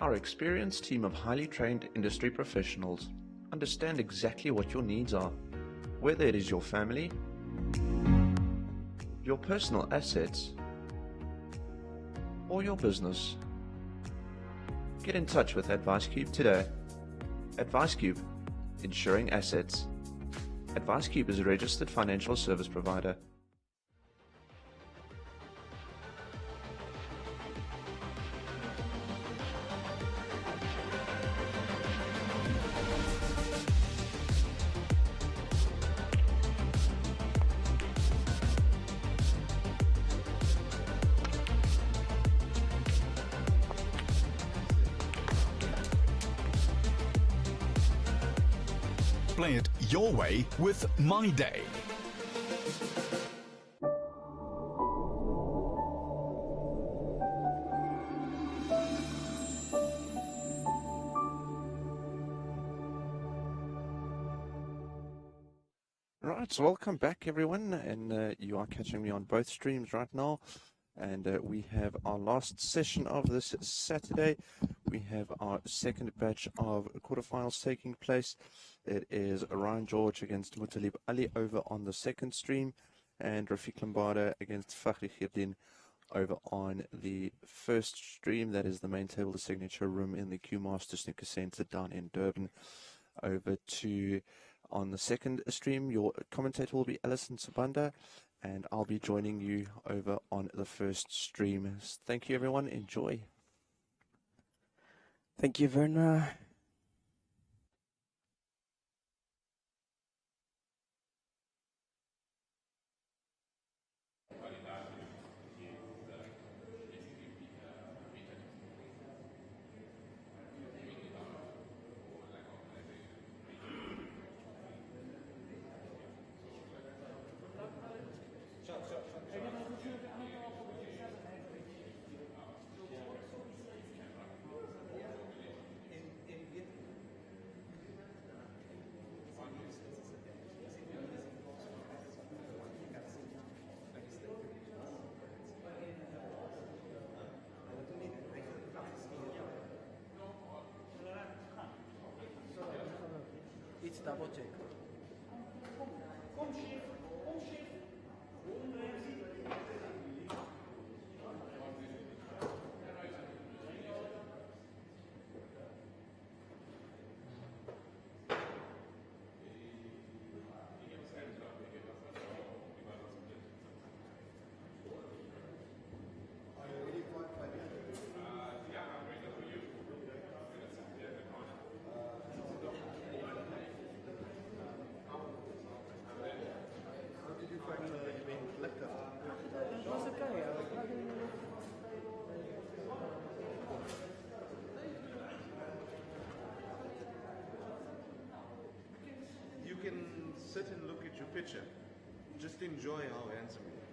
Our experienced team of highly trained industry professionals understand exactly what your needs are, whether it is your family, your personal assets, or your business. Get in touch with AdviceCube today. AdviceCube, insuring assets. AdviceCube is a registered financial service provider. Play it your way with My Day. Right, so welcome back everyone, and you are catching me on both streams right now, and we have our last session of this Saturday. We have our second batch of quarterfinals taking place. It is Ryan George against Mutalib Ali over on the second stream, and Rafiq Lambada against Fakhri Khirdin over on the first stream. That is the main table, the signature room in the Q Master Snooker Center down in Durban. Over to on the second stream, your commentator will be Alison Sabanda, and I'll be joining you over on the first stream. Thank you, everyone. Enjoy. Thank you, Werner. It's double check. You can sit and look at your picture. Just enjoy how handsome you are.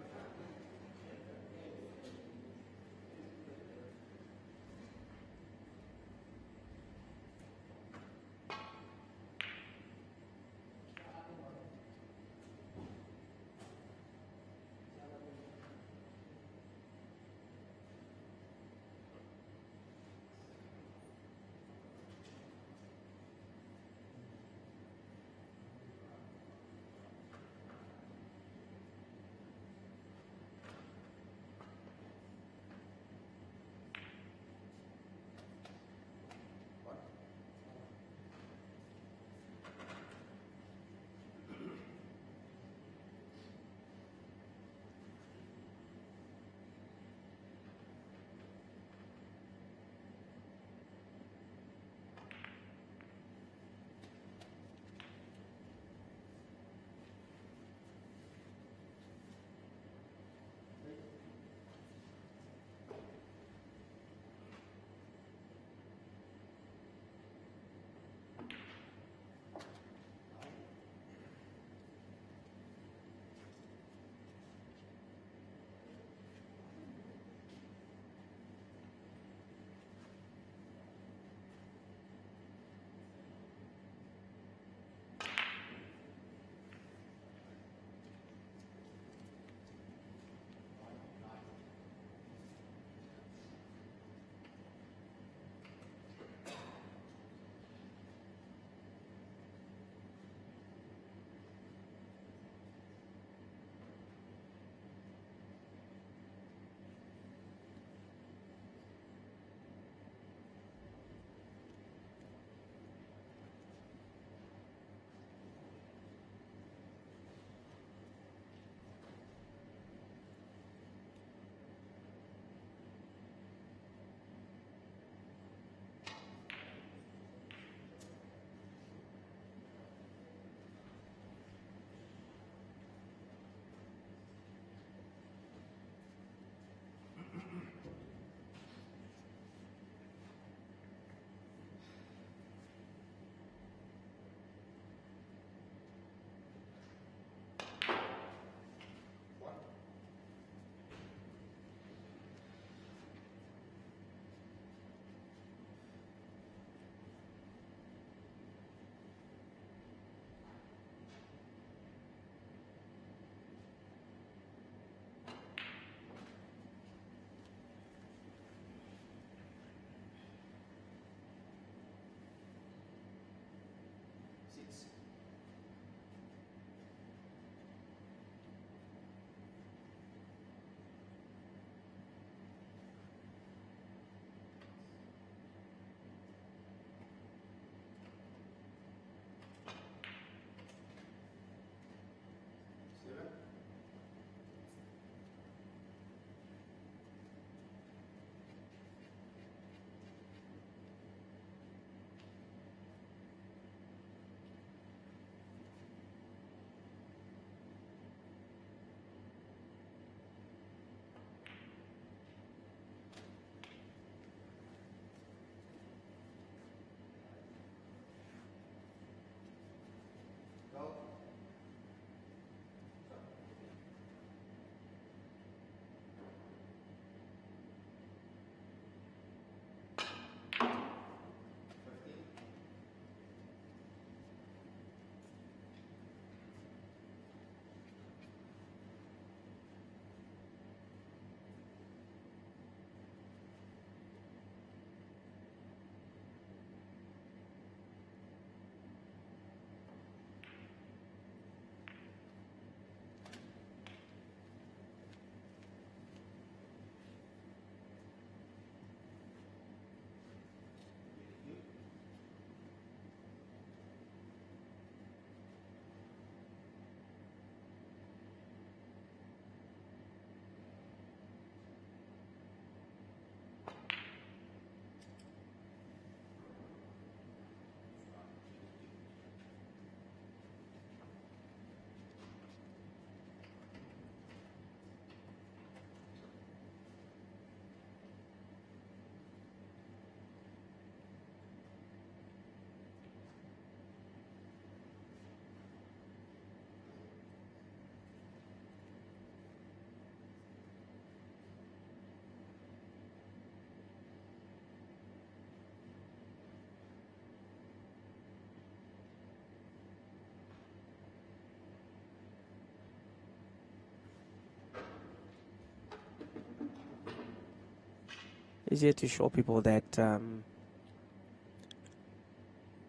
He's here to show people that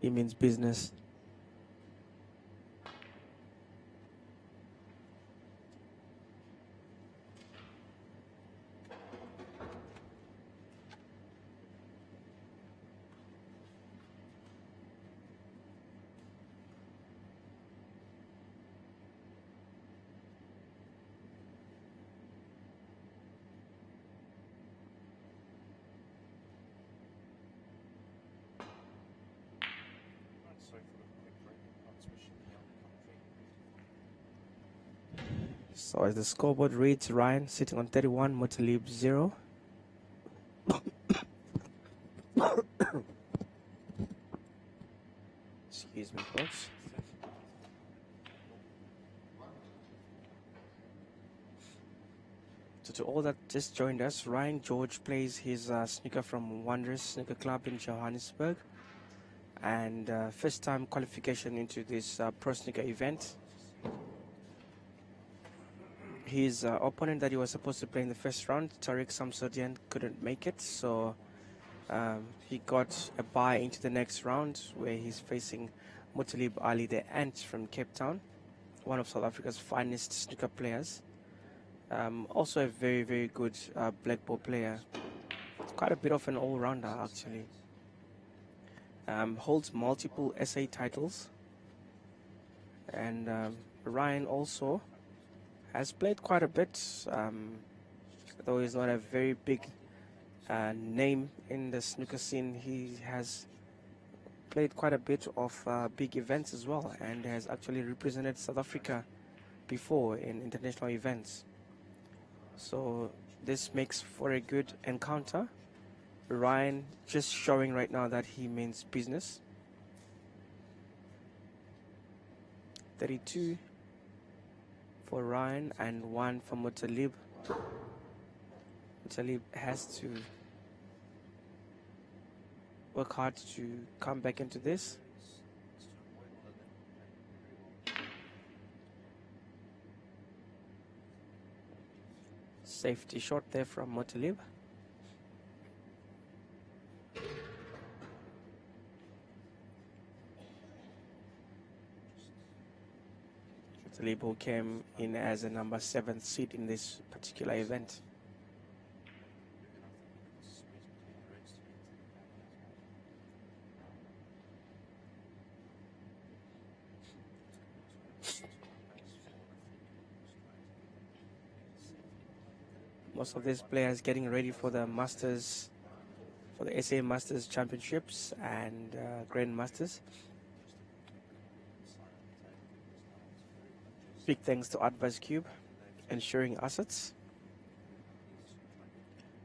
he means business. So as the scoreboard reads, Ryan sitting on 31, Muttalib 0. Excuse me, folks. So to all that just joined us, Ryan George plays his snooker from Wanderers Snooker Club in Johannesburg. And first time qualification into this pro snooker event. His opponent that he was supposed to play in the first round, Tariq Samsodian, couldn't make it. So he got a bye into the next round where he's facing Muttalib Ali the Ant from Cape Town, one of South Africa's finest snooker players. Also a very, very good black ball player. Quite a bit of an all-rounder, actually. Holds multiple SA titles. And Ryan also has played quite a bit, though he's not a very big name in the snooker scene. He has played quite a bit of big events as well, and has actually represented South Africa before in international events. So this makes for a good encounter. Ryan just showing right now that he means business. 32 for Ryan and 1 for Muttalib. Muttalib has to work hard to come back into this. Safety shot there from Muttalib. Muttalib, who came in as a number 7th seed in this particular event. Most of these players getting ready for the Masters, for the SA Masters Championships and Grand Masters. Big thanks to Advice Cube, ensuring assets.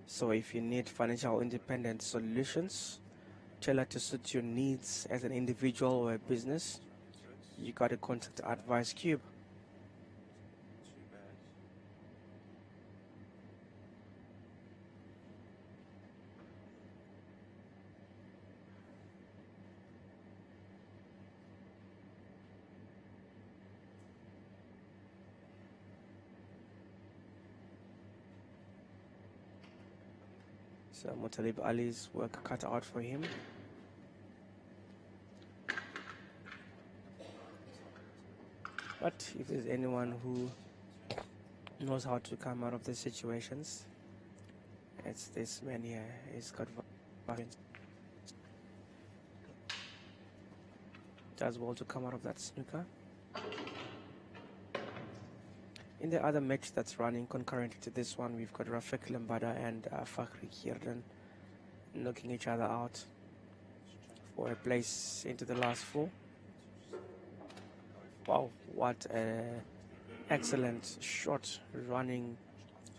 So if you need financial independent solutions tailored to suit your needs as an individual or a business, you got to contact Advice Cube. So Mutalib Ali's work cut out for him. But if there's anyone who knows how to come out of these situations, it's this man here. He's got variance. Does well to come out of that snooker. In the other match that's running concurrently to this one, we've got Rafik Lambada and Fakhri Kierdan knocking each other out for a place into the last four. Wow, what an excellent shot running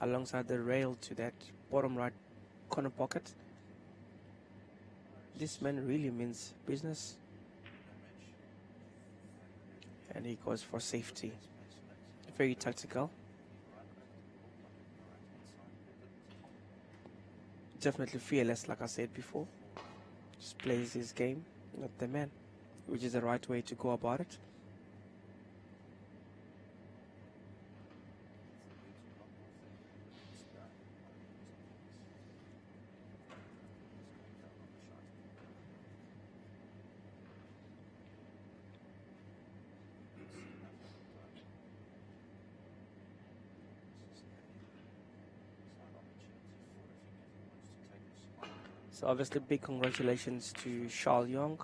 alongside the rail to that bottom right corner pocket. This man really means business. And he goes for safety. Very tactical. Definitely fearless, like I said before. Just plays his game, not the man, which is the right way to go about it. So obviously big congratulations to Charles Young,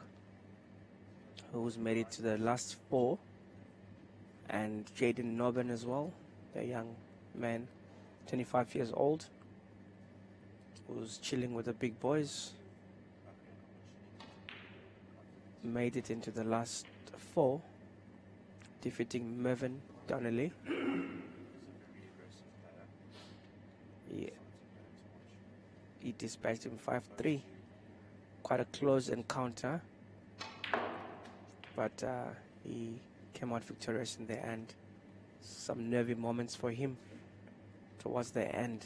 who's made it to the last four, and Jaden Noben as well, the young man, 25 years old, who's chilling with the big boys, made it into the last four, defeating Mervyn Donnelly. Yeah. He dispatched him 5-3. Quite a close encounter, but he came out victorious in the end. Some nervy moments for him towards the end,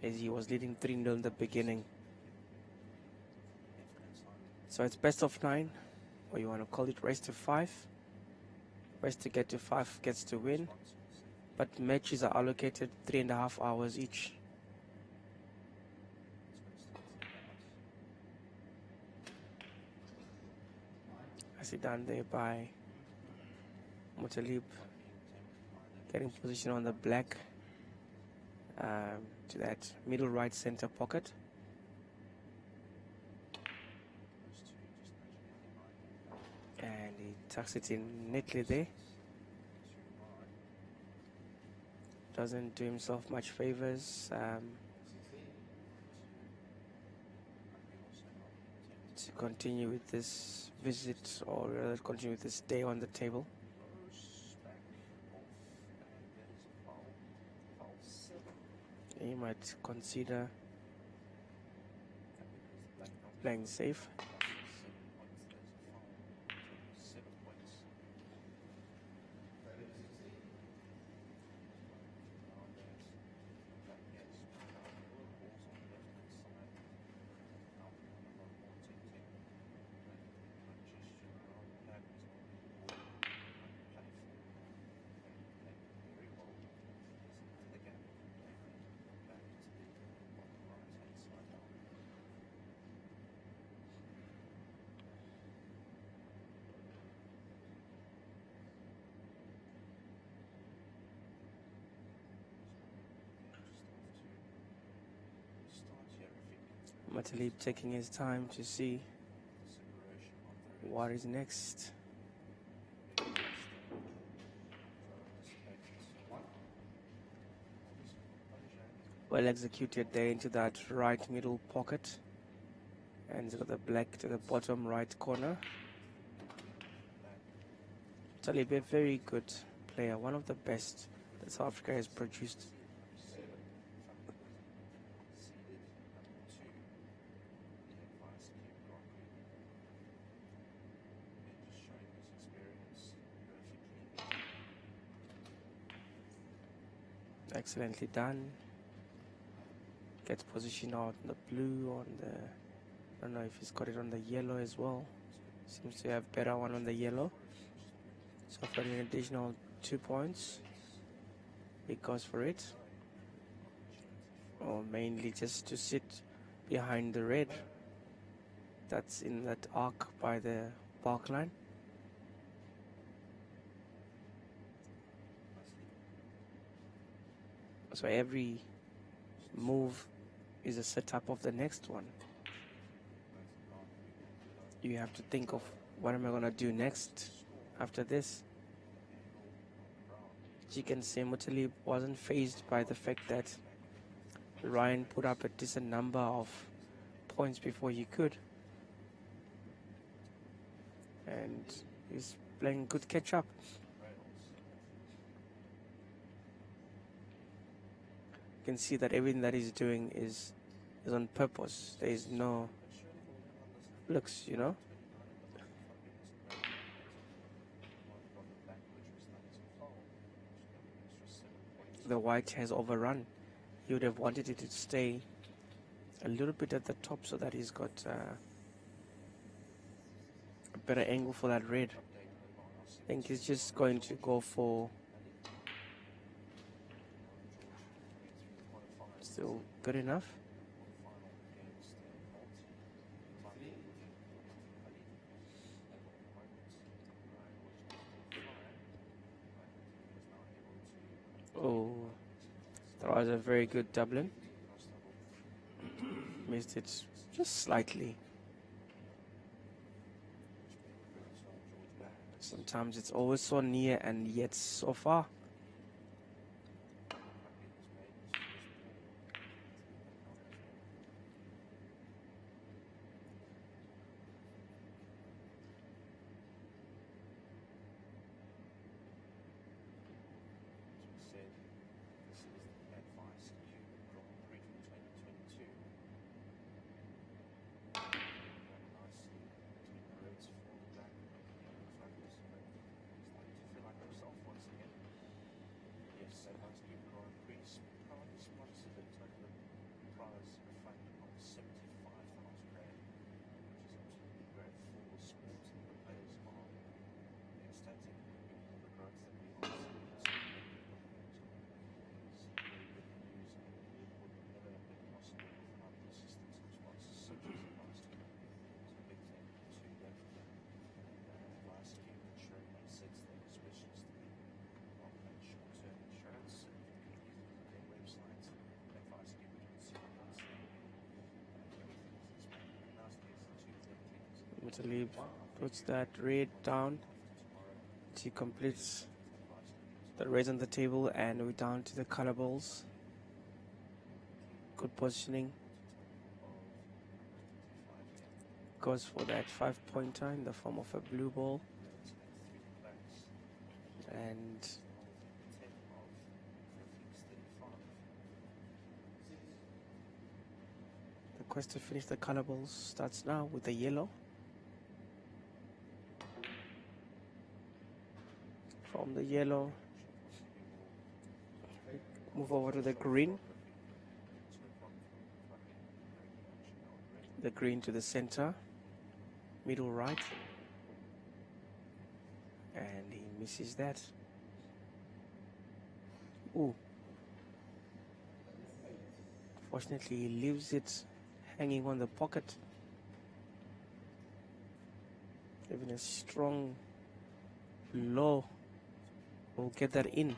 as he was leading 3-0 in the beginning. So it's best of 9, or you want to call it race to 5. Race to get to 5 gets to win, but matches are allocated 3.5 hours each. Nicely done there by Mutalib, getting position on the black to that middle right center pocket. And he tucks it in neatly there. Doesn't do himself much favors. To continue with this visit, or rather continue with this day on the table. He might consider playing safe. Mutalib taking his time to see what is next. Well executed there into that right middle pocket, and he's got the black to the bottom right corner. Mutalib, a very good player, one of the best that South Africa has produced. Excellently done. Gets position out on the blue, on the, I don't know if he's got it on the yellow as well. Seems to have better one on the yellow. So for an additional 2 points, he goes for it. Or mainly just to sit behind the red that's in that arc by the park line. So every move is a setup of the next one. You have to think of, what am I going to do next after this? As you can see, Muttalib wasn't fazed by the fact that Ryan put up a decent number of points before he could. And he's playing good catch up. You can see that everything that he's doing is on purpose. There is no looks, you know. The white has overrun. He would have wanted it to stay a little bit at the top so that he's got a better angle for that red. I think he's just going to go for still good enough. Oh, that was a very good Dublin. Missed it just slightly. Sometimes it's always so near and yet so far. Muttalib puts that red down. She completes the raise on the table, and we're down to the color balls. Good positioning. Goes for that 5-pointer in the form of a blue ball. And the quest to finish the color balls starts now with the yellow. From the yellow, move over to the green. The green to the center, middle right. And he misses that. Ooh. Fortunately, he leaves it hanging on the pocket. Even a strong low will get that in.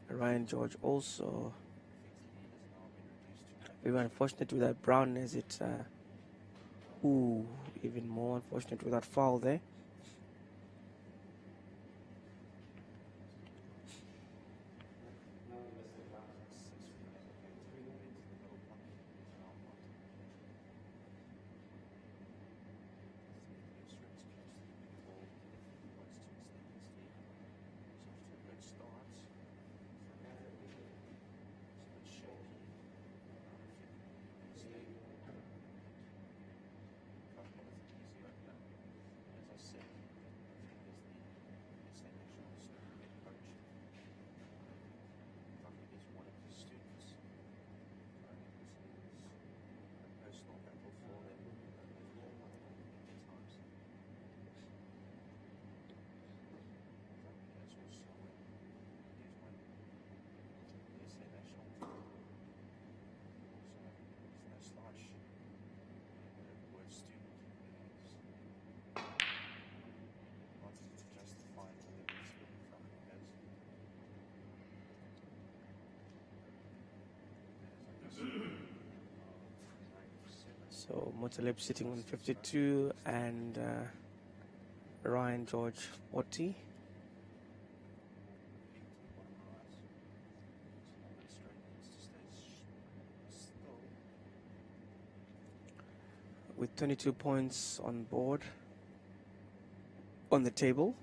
Ryan George also very unfortunate with that brown, as it even more unfortunate with that foul there. So Motolib sitting on 52 and Ryan George 40. With 22 points on board, on the table.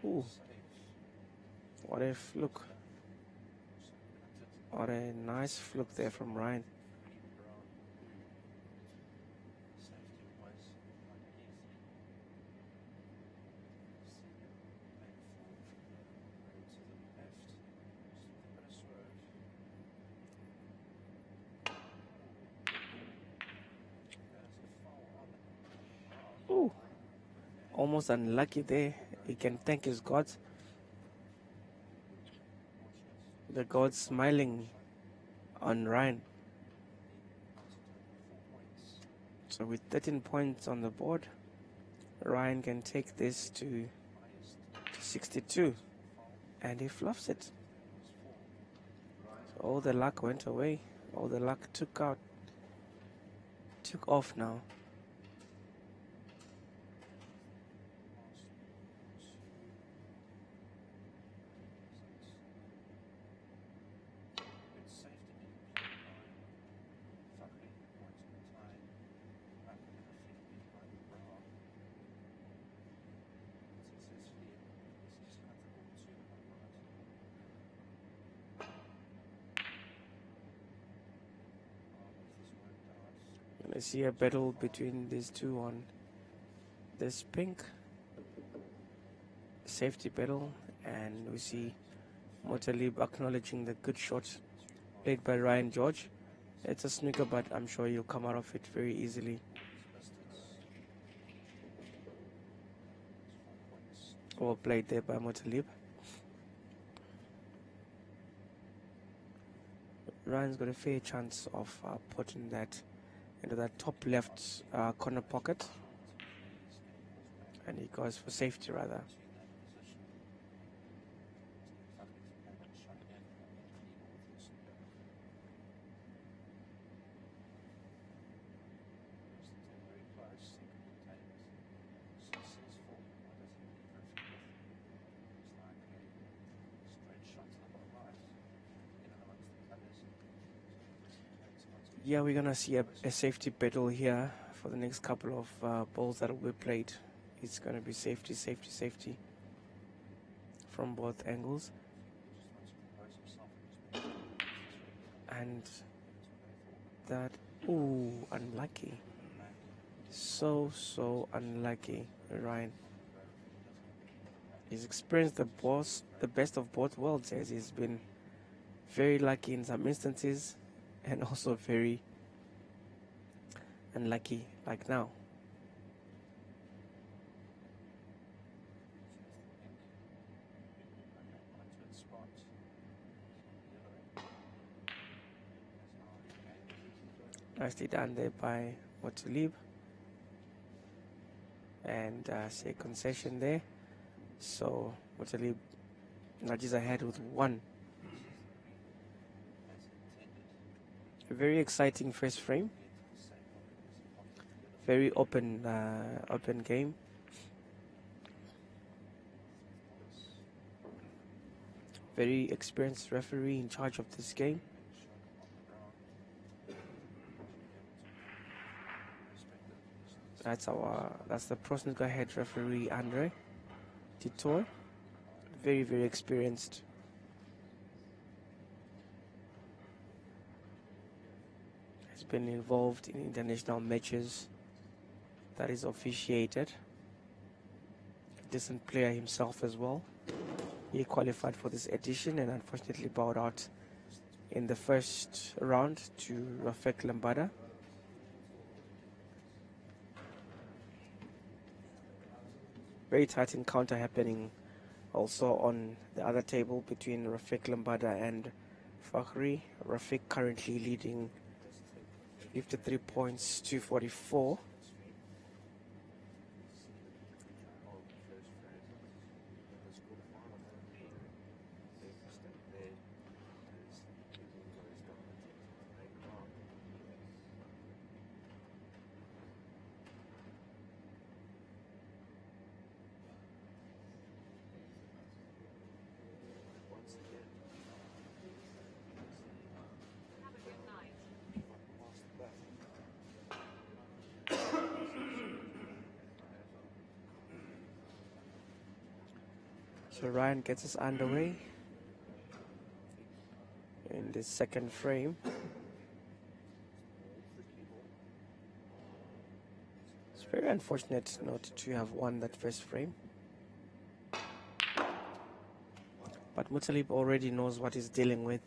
Ooh. What a fluke. What a nice fluke there from Ryan. Ooh. Almost unlucky there. He can thank his gods. The gods smiling on Ryan. So with 13 points on the board, Ryan can take this to 62, and he fluffs it. So all the luck went away. All the luck took off now. I see a battle between these two on this pink. Safety battle, and we see Motolib acknowledging the good shot played by Ryan George. It's a snooker, but I'm sure you'll come out of it very easily. Well played there by Motolib. Ryan's got a fair chance of putting that into that top left corner pocket, and he goes for safety rather. Yeah, we're gonna see a safety battle here for the next couple of balls that will be played. It's gonna be safety, safety, safety from both angles. And that, ooh, unlucky. So unlucky, Ryan. He's experienced the best of both worlds, as he's been very lucky in some instances and also very unlucky like now. Nicely done there by Motolib, and see a concession there. So Motolib nudges ahead with one. A very exciting first frame. Very open game. Very experienced referee in charge of this game. That's the Pro Snooker head referee Andre Titor. Very, very experienced. Has been involved in international matches that is officiated. A decent player himself as well. He qualified for this edition and unfortunately bowed out in the first round to Rafik Lambada. Very tight encounter happening also on the other table between Rafik Lambada and Fakhri. Rafik currently leading 53 points to 44. So Ryan gets us underway in the second frame. It's very unfortunate not to have won that first frame. But Muttalib already knows what he's dealing with.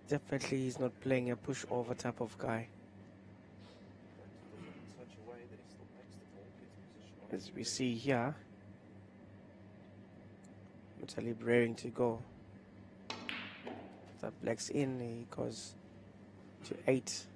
Definitely he's not playing a pushover type of guy. As we see here, Muttalib raring to go. The black's in, he goes to 8.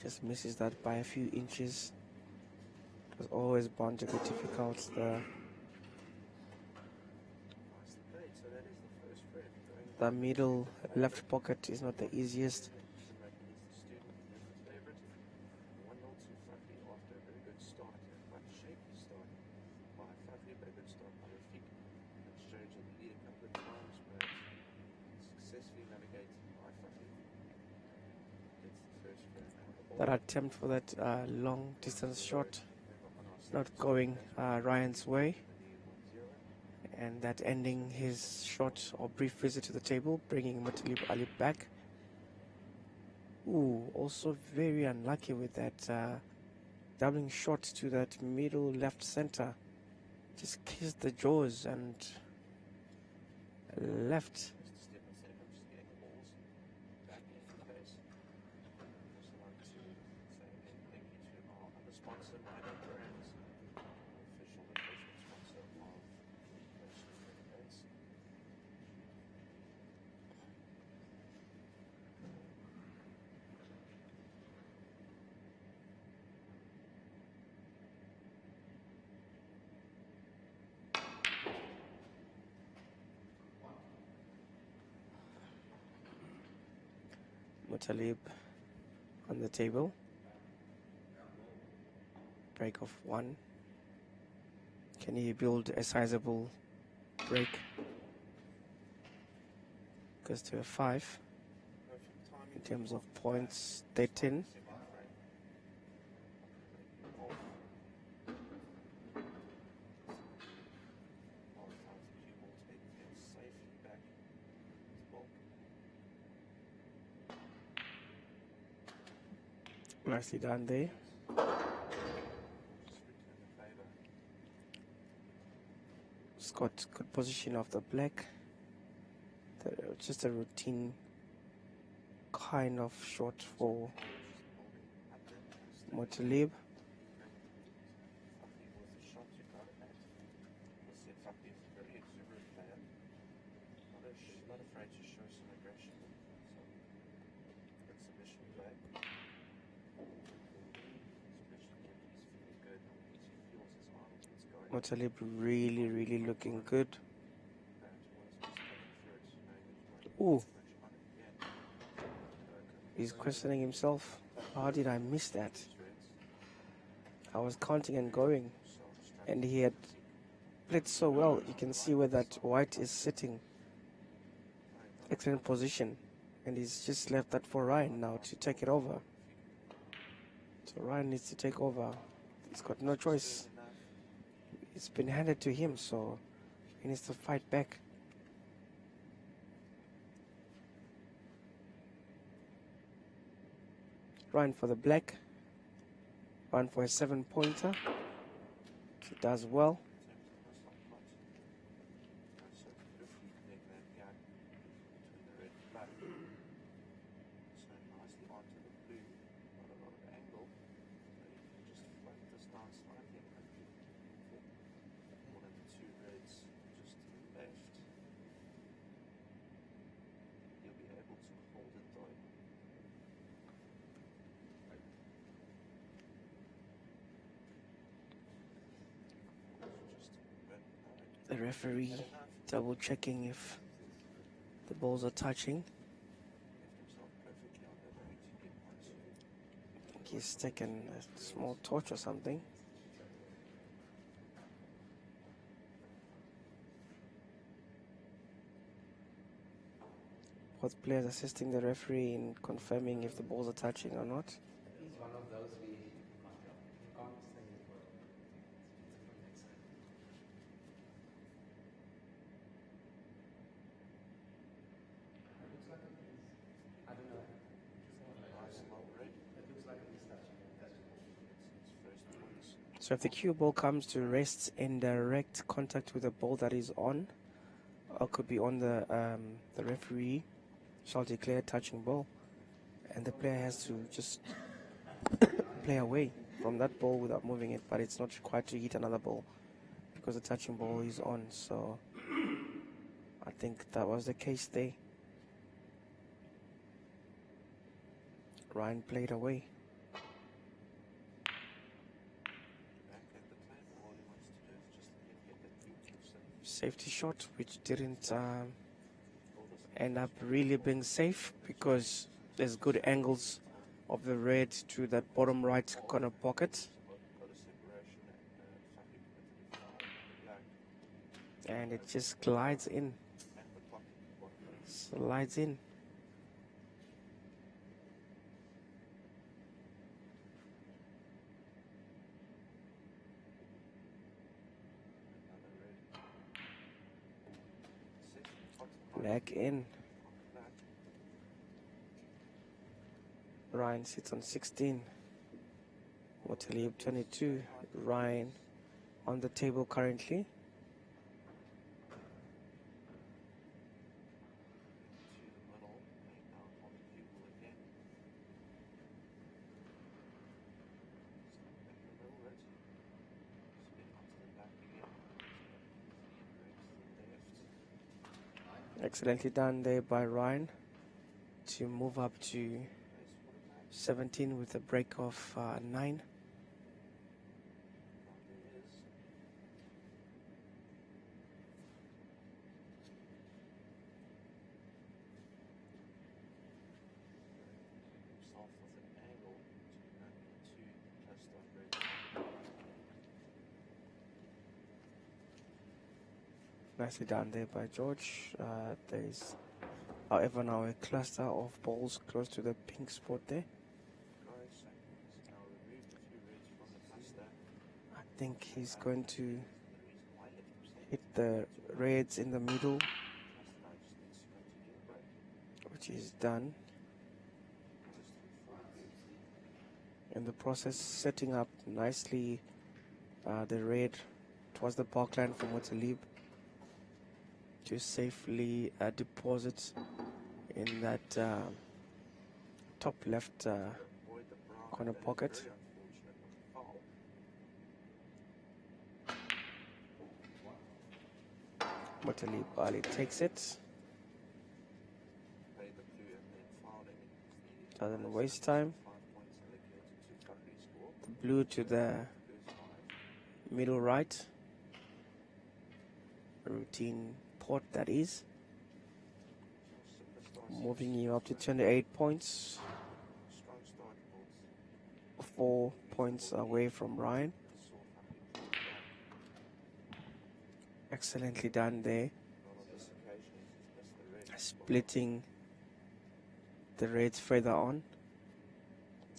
Just misses that by a few inches. It was always bound to be difficult. The middle left pocket is not the easiest. That attempt for that long distance shot not going Ryan's way, and that ending his short or brief visit to the table, bringing Muttalib Ali back. Ooh, also very unlucky with that doubling shot to that middle left center. Just kissed the jaws and left. Muttalib on the table. Break of 1. Can he build a sizable break? Goes to a 5. In terms of points, 13. Nicely done there. Got good position of the black. Just a routine kind of shot for Muttalib. Muttalib really looking good. Ooh. He's questioning himself. How did I miss that? I was counting and going, and he had played so well. You can see where that white is sitting. Excellent position. And he's just left that for Ryan now to take it over. So Ryan needs to take over. He's got no choice. It's been handed to him, so he needs to fight back. Ryan for the black. Ryan for a 7-pointer. He does well. The referee double checking if the balls are touching. he's taken a small torch or something. Both players assisting the referee in confirming if the balls are touching or not. He's one of those we can't help. You can't say what. It looks like a piece. I don't know. It looks like a pistachio. So if the cue ball comes to rest in direct contact with the ball that is on, or could be on the referee shall declare touching ball, and the player has to just play away from that ball without moving it, but it's not required to hit another ball because the touching ball is on. So I think that was the case there. Ryan played away. Safety shot, which didn't end up really being safe because there's good angles of the red to that bottom right corner pocket. And it just glides in. Slides in. Back in. Ryan sits on 16. Mothalib 22. Ryan on the table currently. Excellently done there by Ryan to move up to 17 with a break of 9. Nicely done there by George. There's, however, now a cluster of balls close to the pink spot there. I think he's going to hit the reds in the middle, which is done. In the process, setting up nicely the red towards the parkline for Mothalib to safely deposit in that top left corner pocket. Mothalib Ali takes it. Doesn't waste time. The blue to the middle right. Routine port, that is. Moving you up to 28 points. 4 points away from Ryan. Excellently done there. Splitting the reds further on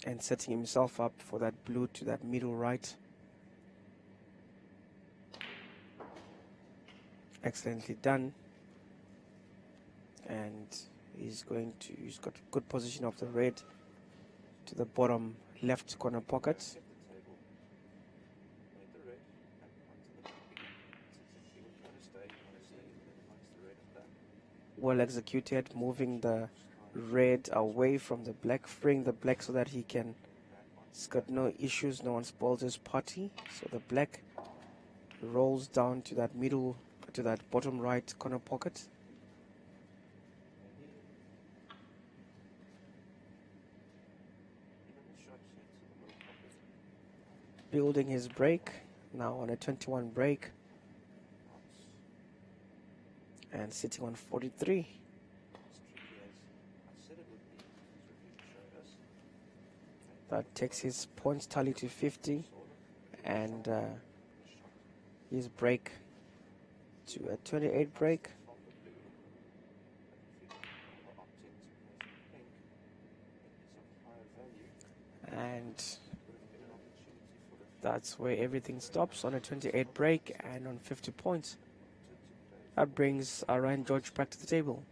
and setting himself up for that blue to that middle right. Excellently done. And he's got good position of the red to the bottom left corner pocket. Well executed, moving the red away from the black, freeing the black so that he's got no issues, no one spoils his party. So the black rolls down to that middle, to that bottom right corner pocket. Building his break, now on a 21 break. And sitting on 43. That takes his points tally to 50 and his break to a 28 break. And that's where everything stops, on a 28 break and on 50 points. That brings Ryan George back to the table.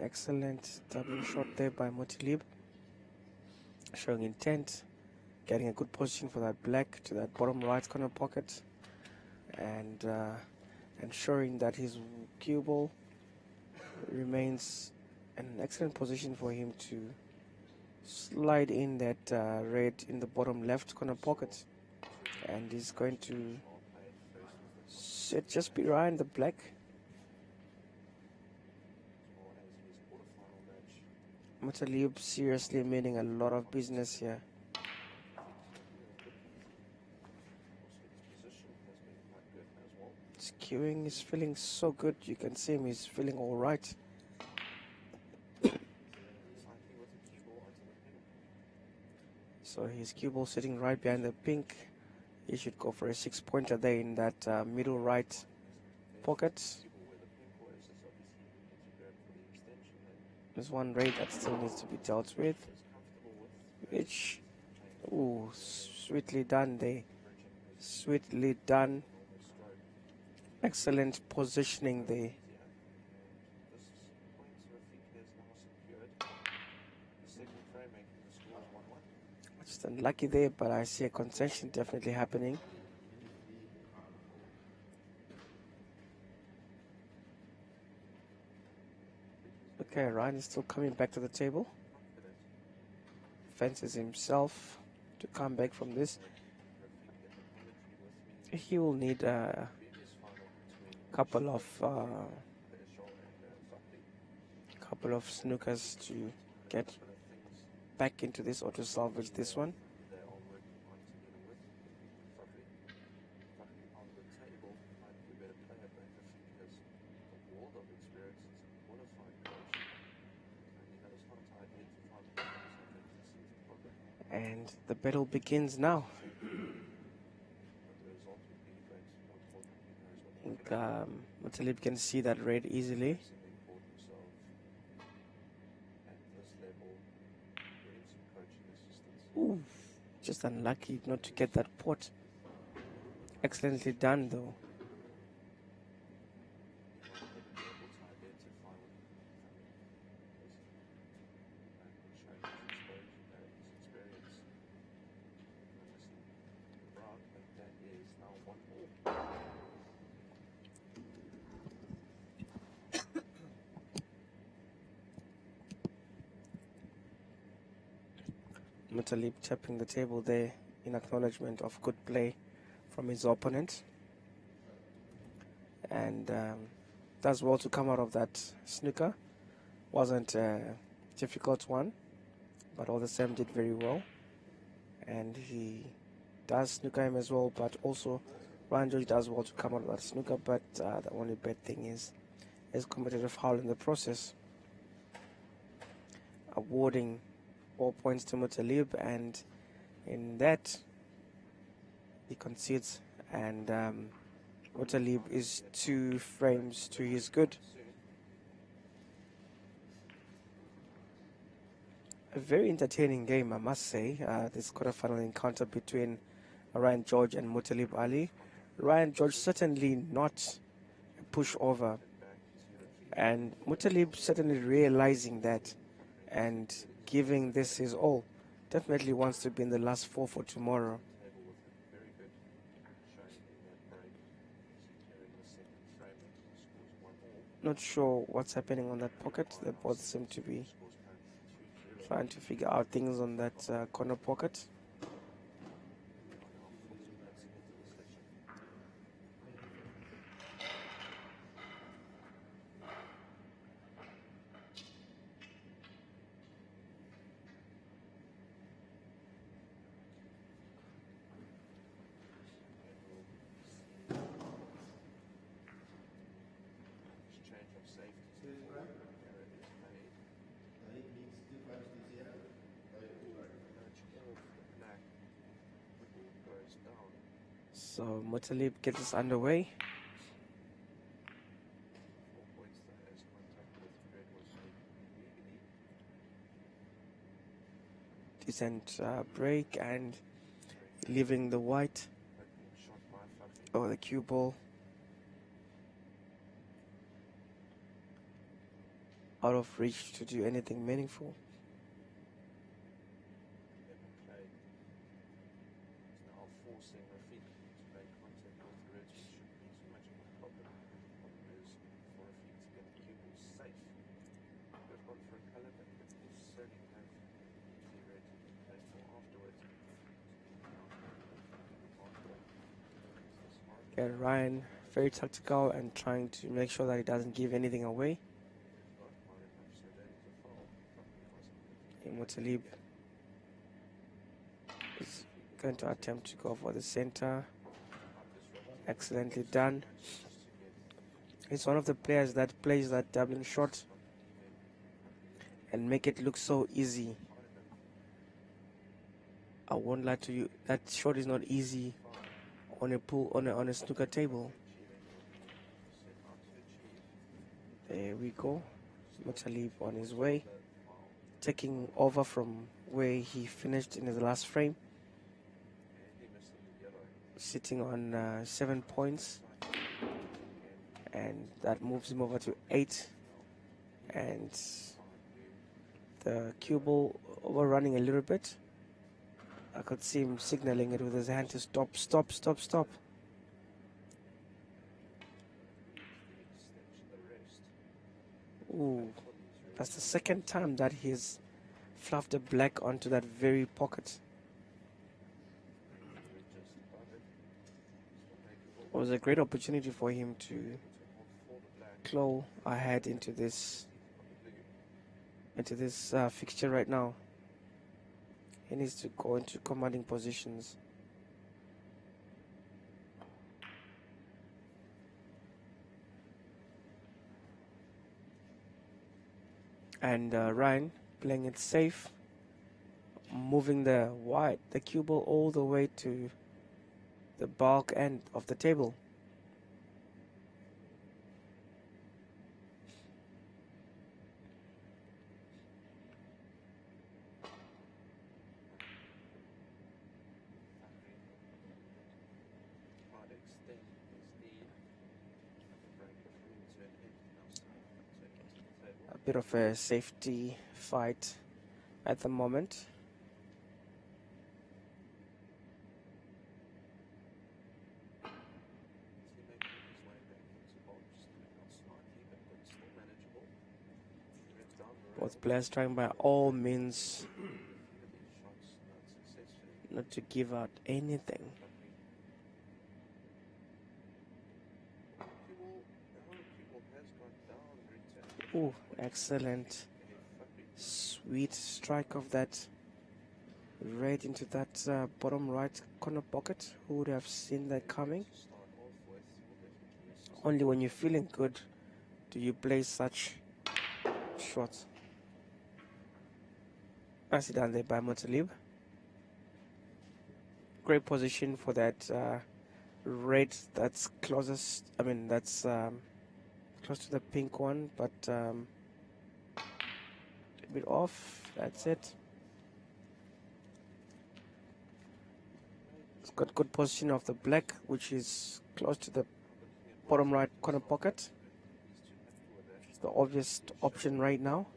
Excellent double shot there by Mothalib. Showing intent, getting a good position for that black to that bottom right corner pocket, and ensuring that his cue ball remains in an excellent position for him to slide in that red in the bottom left corner pocket. And he's going to sit just behind the black. Mothalib seriously meaning a lot of business here. His cueing is feeling so good. You can see him, he's feeling all right. So his cue ball sitting right behind the pink. He should go for a 6-pointer there in that middle right pocket. There's one red that still needs to be dealt with, which, ooh, sweetly done there. Sweetly done. Excellent positioning there. Just unlucky there, but I see a concession definitely happening. Okay, Ryan is still coming back to the table. Fences himself to come back from this. He will need a couple of snookers to get back into this or to salvage this one. And the battle begins now. I think Mothalib can see that red easily. Ooh, just unlucky not to get that pot. Excellently done though. Mothalib tapping the table there in acknowledgement of good play from his opponent, and does well to come out of that snooker. Wasn't a difficult one, but all the same did very well, and he does snooker him as well, but also Ryan George does well to come out of that snooker, but the only bad thing is committed a foul in the process, awarding 4 points to Mothalib, and in that he concedes, and Mothalib is 2 frames to his good. A very entertaining game, I must say, this quarterfinal encounter between Ryan George and Mothalib Ali. Ryan George certainly not a pushover And Mutalib certainly realizing that and giving this his all. Definitely wants to be in the last four for tomorrow. Not sure what's happening on that pocket. They both seem to be trying to figure out things on that corner pocket. So Mutalib gets us underway. Decent break and leaving the white or the cue ball out of reach to do anything meaningful. And Ryan very tactical and trying to make sure that he doesn't give anything away. Mutalib is going to attempt to go for the center. Excellently done. He's one of the players that plays that doubling shot and make it look so easy. I won't lie to you, that shot is not easy on a pool on a snooker table. There we go. Mutalib on his way, taking over from where he finished in his last frame, sitting on 7 points, and that moves him over to 8. And the cue ball overrunning a little bit. I could see him signaling it with his hand to stop, stop, stop, stop. Ooh, that's the second time that he's fluffed a black onto that very pocket. It was a great opportunity for him to claw ahead into this fixture right now. He needs to go into commanding positions. And Ryan playing it safe, moving the cue ball all the way to the bulk end of the table. Bit of a safety fight at the moment. Both players trying by all means not to give out anything. Oh, excellent. Sweet strike of that right into that bottom right corner pocket. Who would have seen that coming? Only when you're feeling good do you play such shots. Nicely done there by Mutalib. Great position for that red that's closest, that's close to the pink one, but a bit off. That's it. It's got good position of the black, which is close to the bottom right corner pocket. the obvious option right now.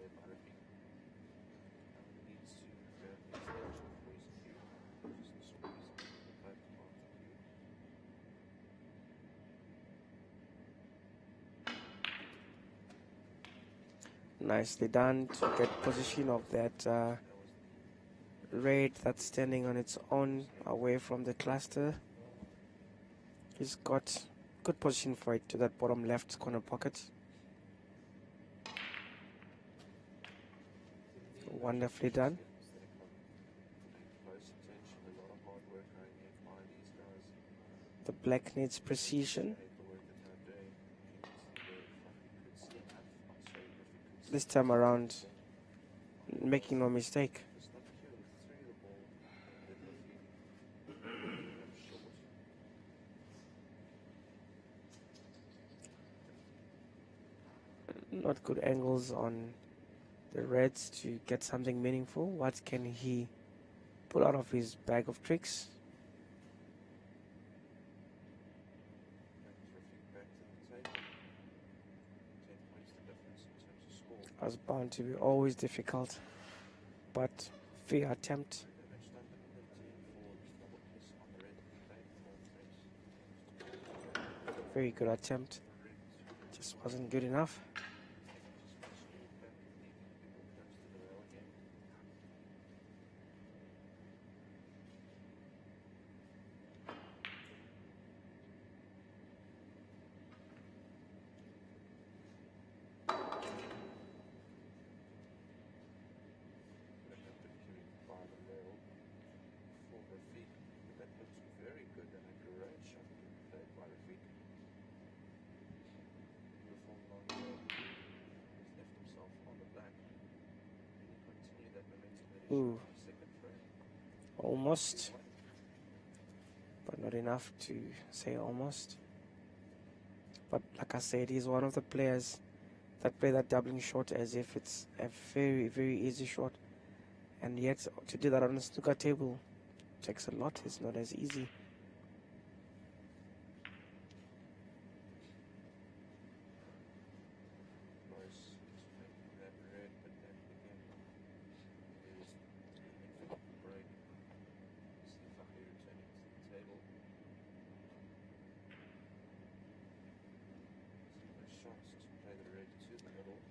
Nicely done to get position of that red that's standing on its own away from the cluster. He's got good position for it to that bottom left corner pocket. Wonderfully done. The black needs precision. This time around, making no mistake. Not good angles on the reds to get something meaningful. What can he pull out of his bag of tricks? Was bound to be always difficult, but fair attempt. Very good attempt, just wasn't good enough. Ooh, almost, but not enough to say almost. But like I said, he's one of the players that play that doubling shot as if it's a very, very easy shot. And yet, to do that on a snooker table takes a lot. It's not as easy.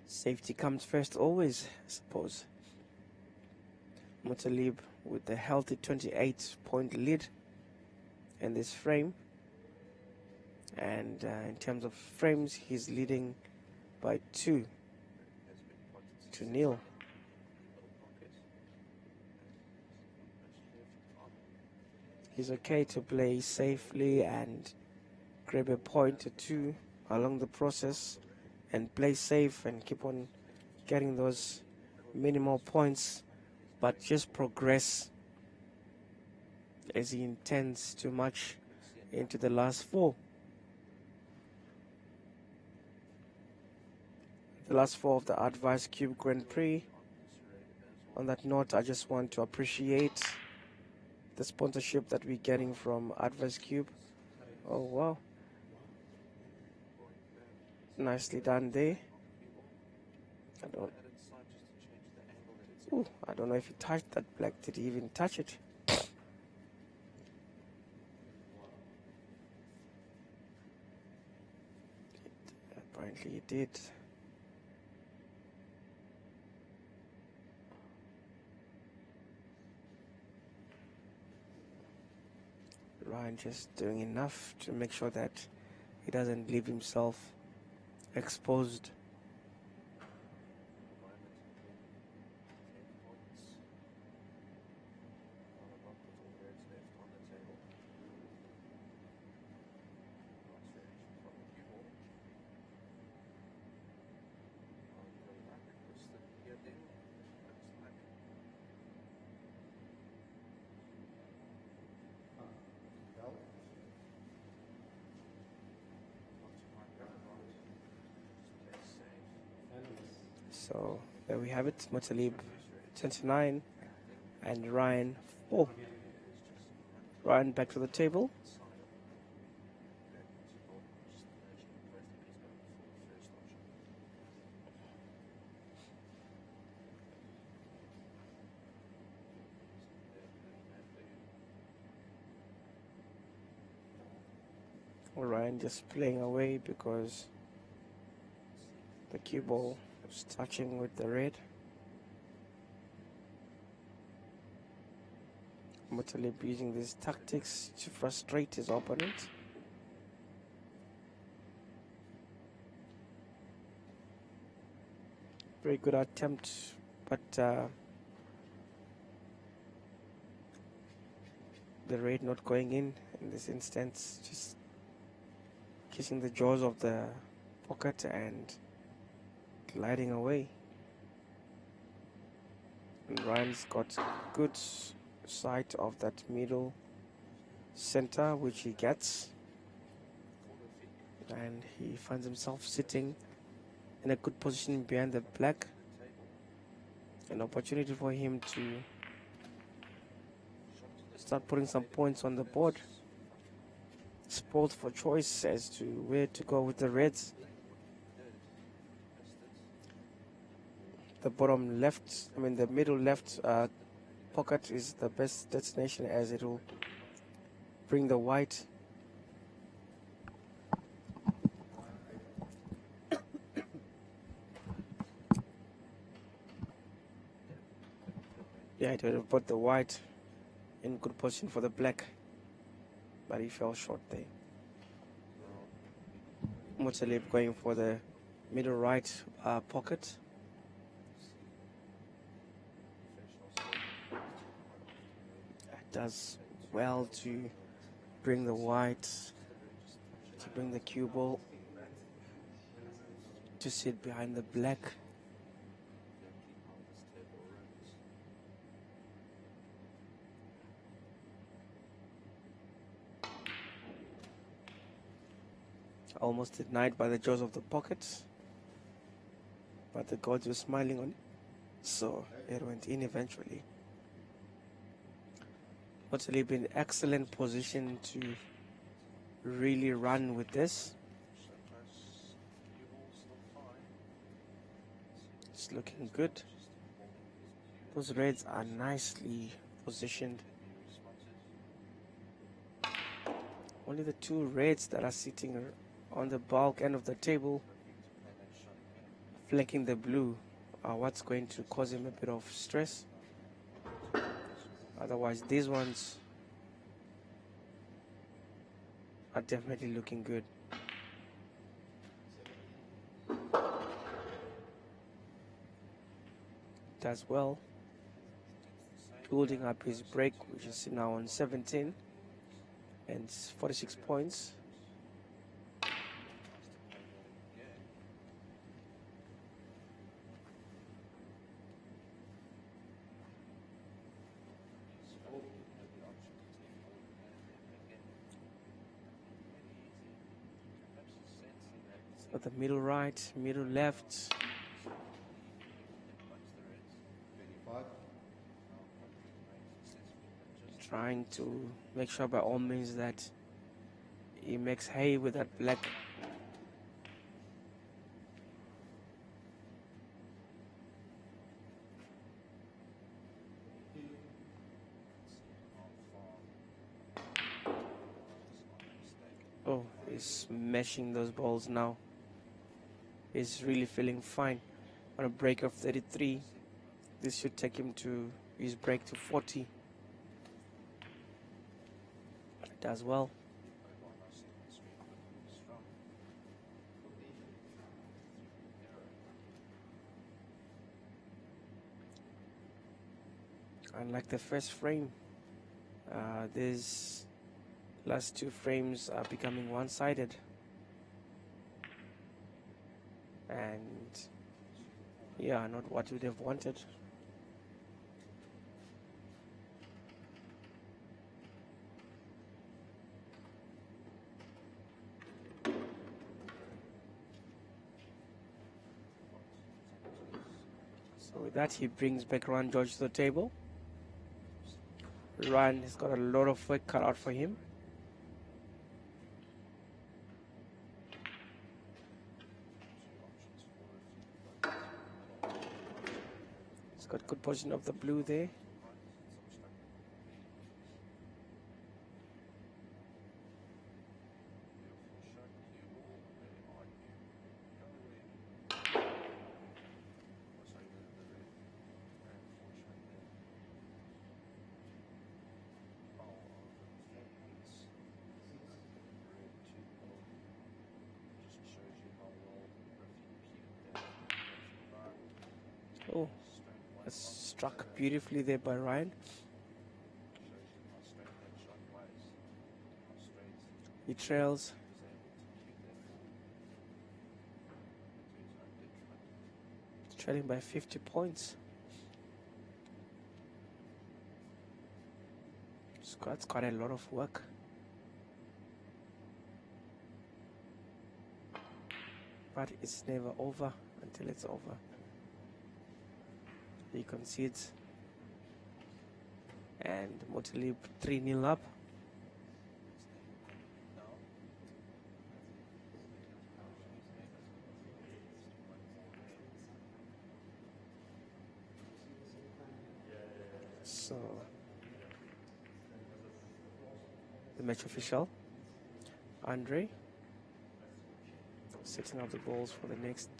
Safety comes first always, I suppose. Mothalib with a healthy 28-point lead in this frame. And in terms of frames, he's leading by 2-0. He's okay to play safely and grab a point or two along the process and play safe and keep on getting those minimal points, but just progress as he intends too much into the last four. The last four of the Advice Cube Grand Prix. On that note, I just want to appreciate the sponsorship that we're getting from Advice Cube. Oh wow. Nicely done there. I don't know if he touched that black. Did he even touch it? Apparently he did. Ryan just doing enough to make sure that he doesn't leave himself exposed. So there we have it. Mothalib 29 and Ryan 4. Ryan back to the table. Ryan just playing away because the cue ball is touching with the red. Muttalib using these tactics to frustrate his opponent. Very good attempt, but the red not going in this instance, just kissing the jaws of the pocket and gliding away. And Ryan's got good sight of that middle center, which he gets, and he finds himself sitting in a good position behind the black. An opportunity for him to start putting some points on the board. Spoiled for choice as to where to go with the reds. The bottom left, the middle left pocket is the best destination, as it will bring the white it would have put the white in good position for the black, but he fell short there. Muttalib going for the middle right pocket. Does well to bring the white, to bring the cue ball to sit behind the black. Almost denied by the jaws of the pockets, but the gods were smiling on it, so it went in eventually. Muttalib in excellent position to really run with this. It's looking good. Those reds are nicely positioned. Only the two reds that are sitting on the bulk end of the table, flanking the blue, are what's going to cause him a bit of stress. Otherwise, these ones are definitely looking good. Does well, building up his break, which is now on 17 and 46 points. The middle right, middle left. Trying to make sure by all means that he makes hay with that black. Oh, he's smashing those balls now. Is really feeling fine. On a break of 33, this should take him to his break to 40. Does well. Unlike the first frame, these last two frames are becoming one-sided. And yeah, not what you'd have wanted. So with that, he brings back Ryan George to the table. Ryan has got a lot of work cut out for him. Got good position of the blue there. Oh, that's struck beautifully there by Ryan. He trails. Trailing by 50 points. That's quite a lot of work. But it's never over until it's over. He concedes. And Mothalib 3-0 up. So the match official, Andre, setting up the balls for the next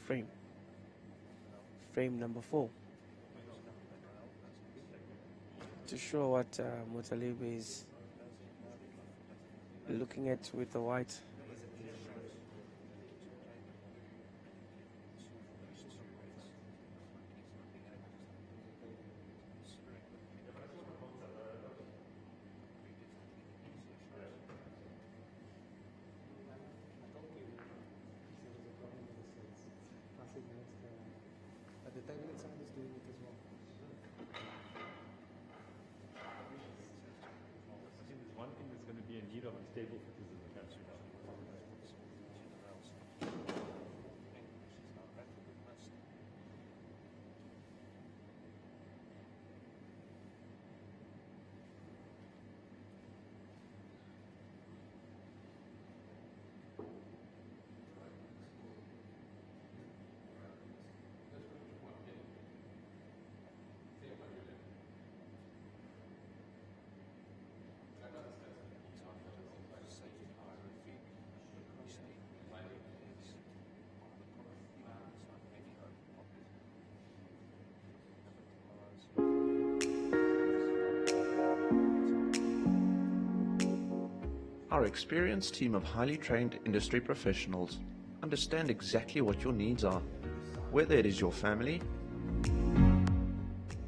frame. Frame number 4. To show what Mothalib is looking at with the white. But the table inside is doing it as well. I think there's one thing that's going to be in need of is table footers in the country now. Our experienced team of highly trained industry professionals understand exactly what your needs are, whether it is your family,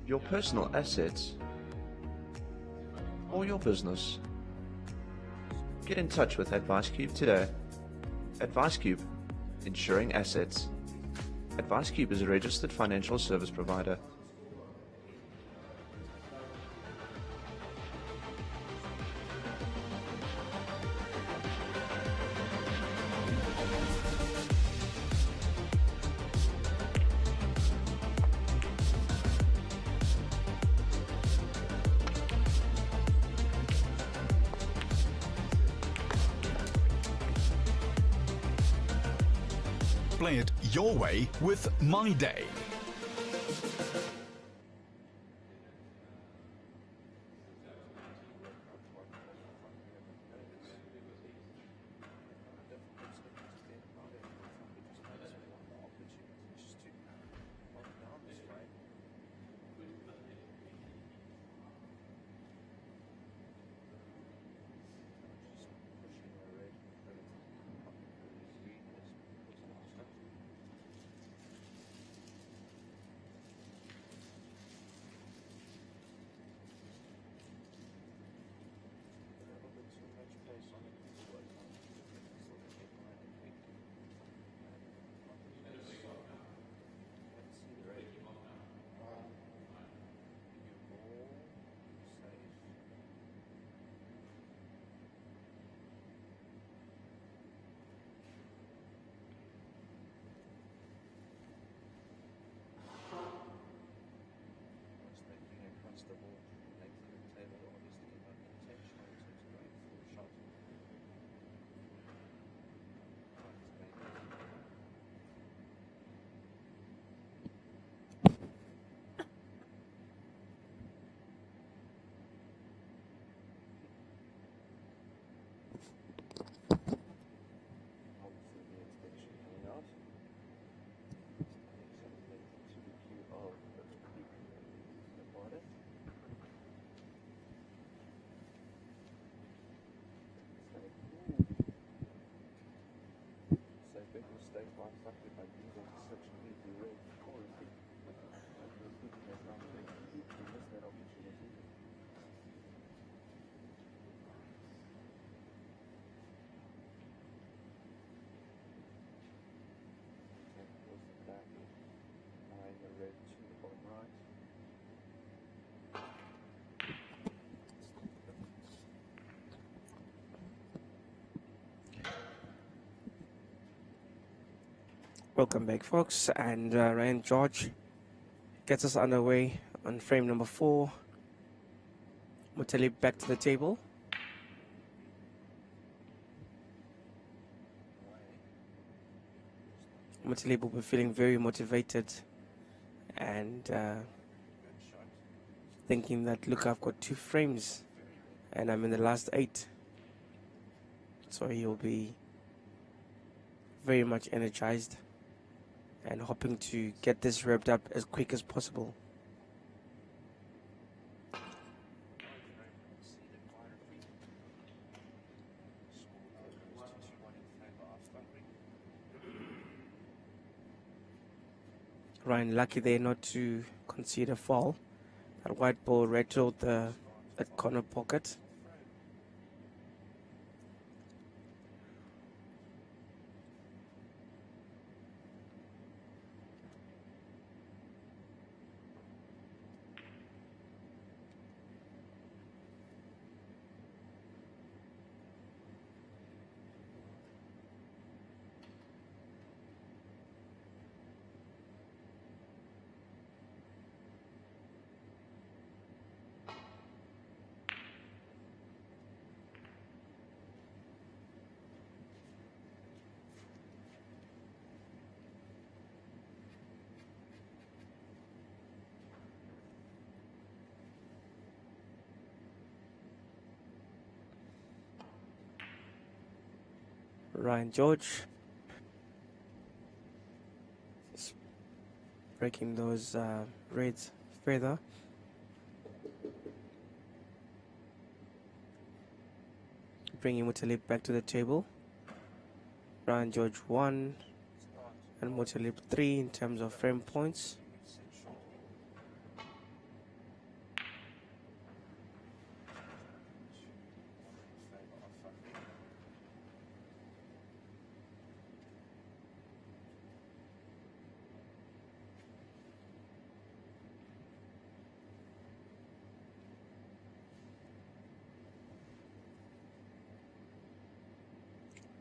your personal assets, or your business. Get in touch with AdviceCube today. AdviceCube, insuring assets. AdviceCube is a registered financial service provider. Play it your way with My Day. Big mistake by using such heavy Welcome back, folks. And Ryan George gets us underway on frame number 4. Mothalib back to the table. Mothalib will be feeling very motivated and thinking that, look, I've got 2 frames and I'm in the last 8. So he'll be very much energized and hoping to get this wrapped up as quick as possible. Ryan lucky there not to concede a foul. That white ball rattled that corner pocket. Ryan George is breaking those reds further. Bringing Mothalib back to the table. Ryan George 1 and Mothalib 3 in terms of frame points.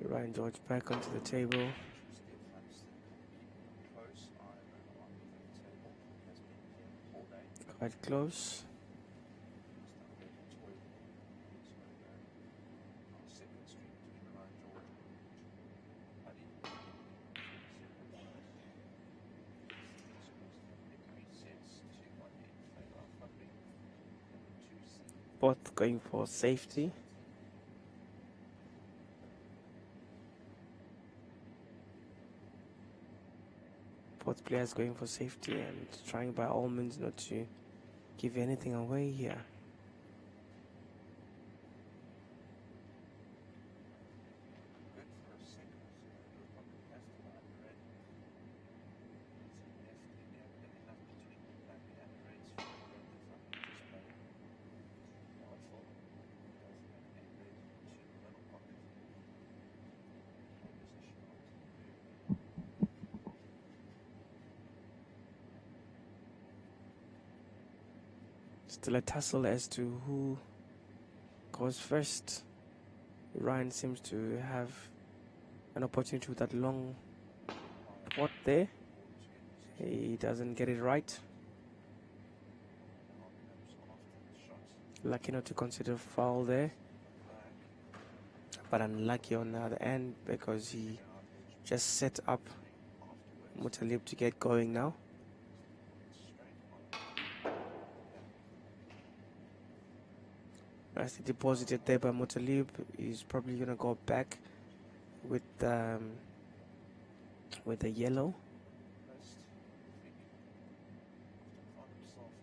Ryan George back onto the table. Quite close. Both going for safety. Both players going for safety and trying by all means not to give anything away here. Still a tussle as to who goes first. Ryan seems to have an opportunity with that long pot there. He doesn't get it right. Lucky not to consider foul there. But unlucky on the other end because he just set up Mothalib to get going now. Nicely deposited there by Mothalib. He's probably gonna go back with the yellow.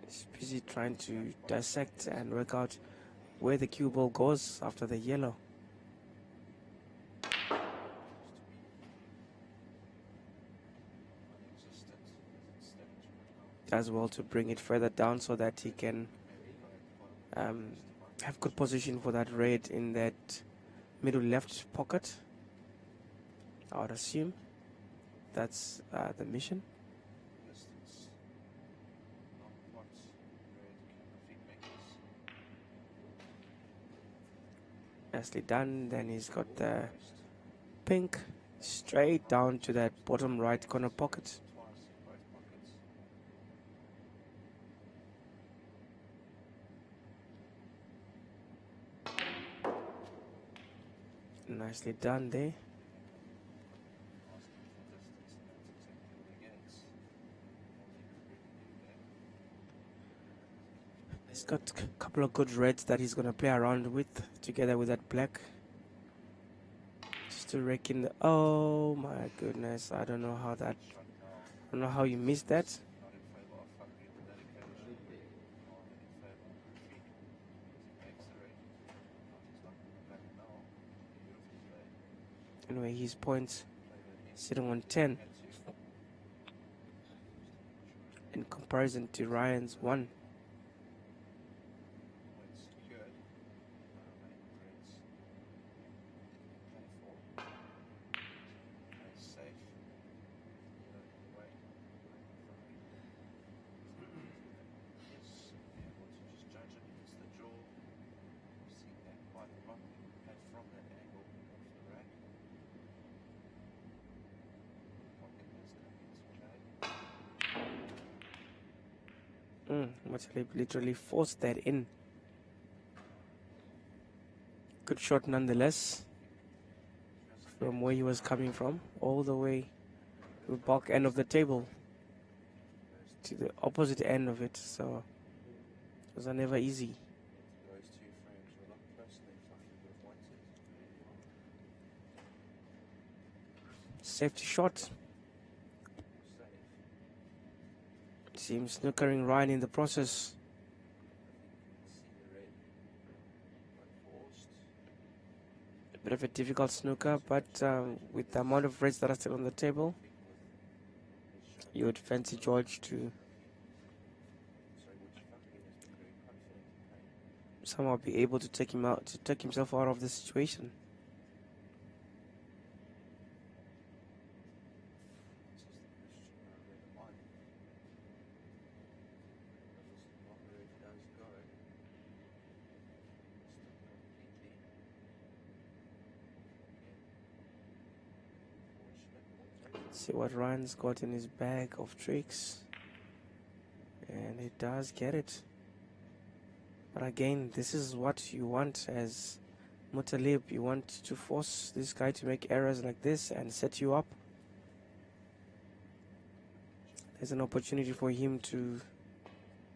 He's busy trying to dissect and work out where the cue ball goes after the yellow. Does well to bring it further down so that he can have good position for that red in that middle left pocket. I would assume that's the mission. Nicely done. Then he's got the pink straight down to that bottom right corner pocket. Nicely done there. He's got a couple of good reds that he's going to play around with together with that black. Just to rake in the... Oh my goodness, I don't know how you missed that. Anyway, his points sitting on 10 in comparison to Ryan's 1. Literally forced that in. Good shot nonetheless. From where he was coming from, all the way to the back end of the table to the opposite end of it. So it was never easy. Safety shot. Seems snookering Ryan in the process. A bit of a difficult snooker, but with the amount of reds that are still on the table, you would fancy George to somehow be able to take himself out of the situation. See what Ryan's got in his bag of tricks, and he does get it. But again, this is what you want as Muttalib. You want to force this guy to make errors like this and set you up. There's an opportunity for him to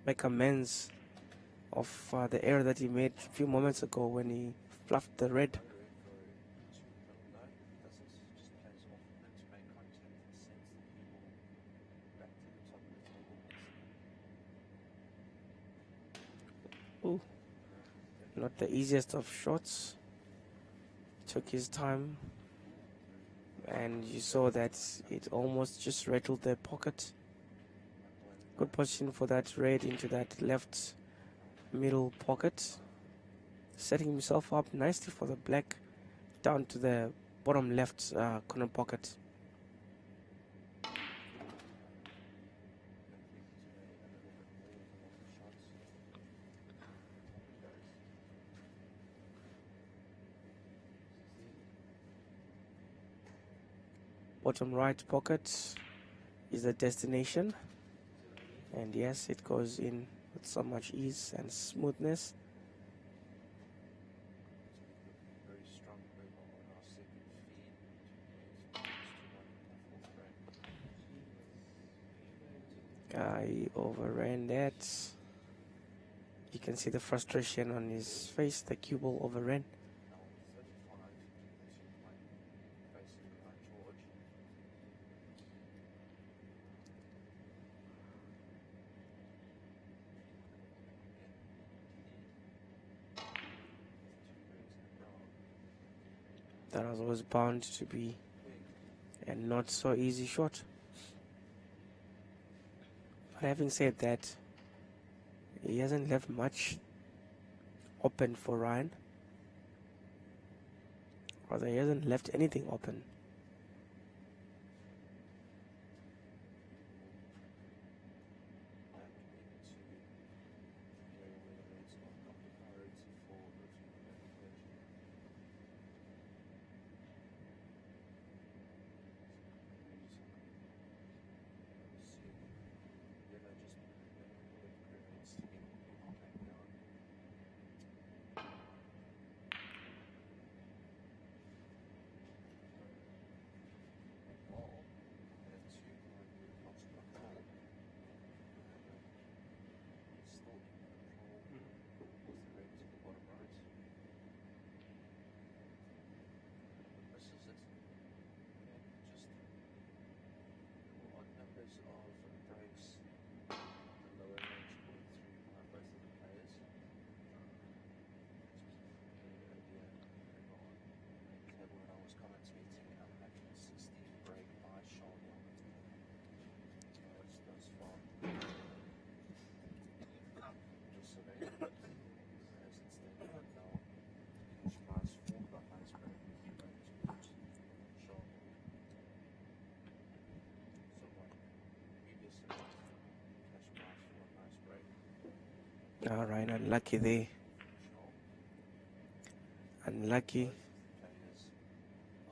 make amends of the error that he made a few moments ago when he fluffed the red. Ooh, not the easiest of shots. Took his time, and you saw that it almost just rattled the pocket. Good position for that red into that left middle pocket, setting himself up nicely for the black down to the bottom left corner pocket. Bottom right pocket is the destination, and yes, it goes in with so much ease and smoothness. Guy overran that. You can see the frustration on his face. The cue ball overran. That was always bound to be a not so easy shot. But having said that, he hasn't left much open for Ryan. Rather, he hasn't left anything open. Ryan unlucky there. Unlucky.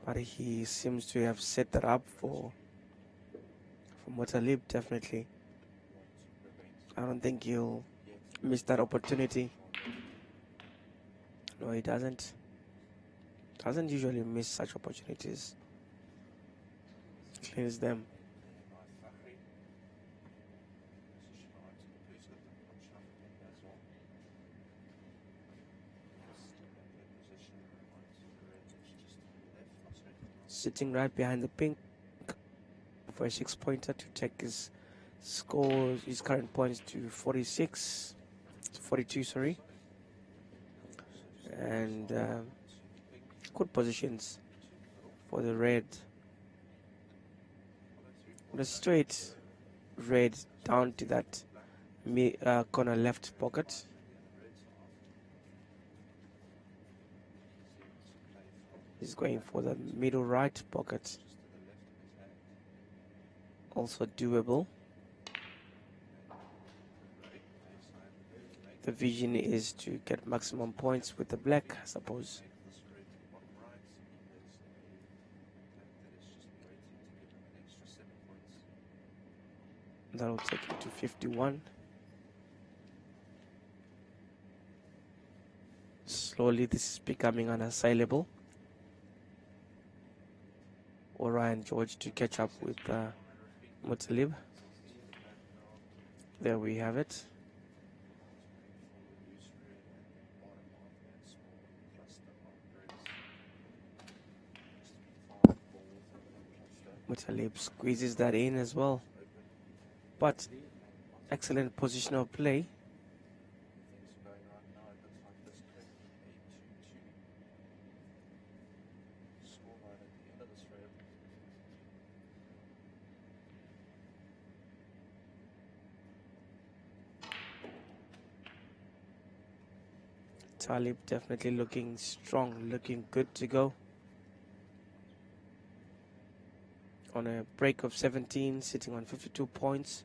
But he seems to have set that up for Muttalib, definitely. I don't think he'll miss that opportunity. No, he doesn't. Doesn't usually miss such opportunities. Cleans them. Sitting right behind the pink for a 6-pointer to take his score, his current points to 42, sorry. And good positions for the red. The straight red down to that corner left pocket. He's going for the middle right pocket. Also doable. The vision is to get maximum points with the black, I suppose. That'll take him to 51. Slowly this is becoming unassailable. Orion George to catch up with Muttalib. There we have it. Muttalib squeezes that in as well. But excellent positional play. Talib definitely looking strong, looking good to go. On a break of 17, sitting on 52 points,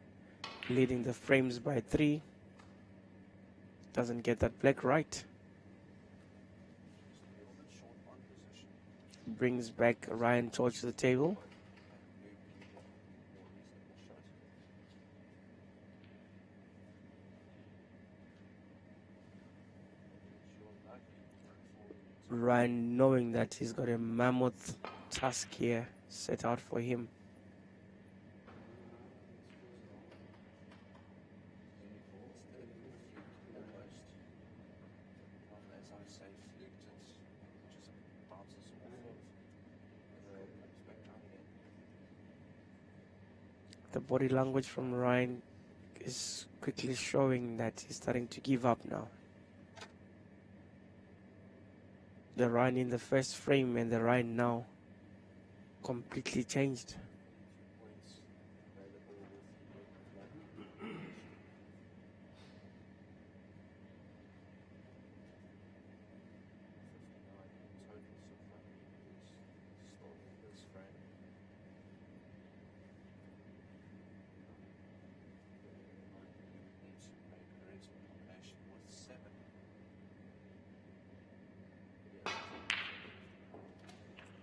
leading the frames by 3. Doesn't get that black right. Brings back Ryan George to the table. Ryan knowing that he's got a mammoth task here set out for him. The body language from Ryan is quickly showing that he's starting to give up now. The Ryan in the first frame and the Ryan now completely changed.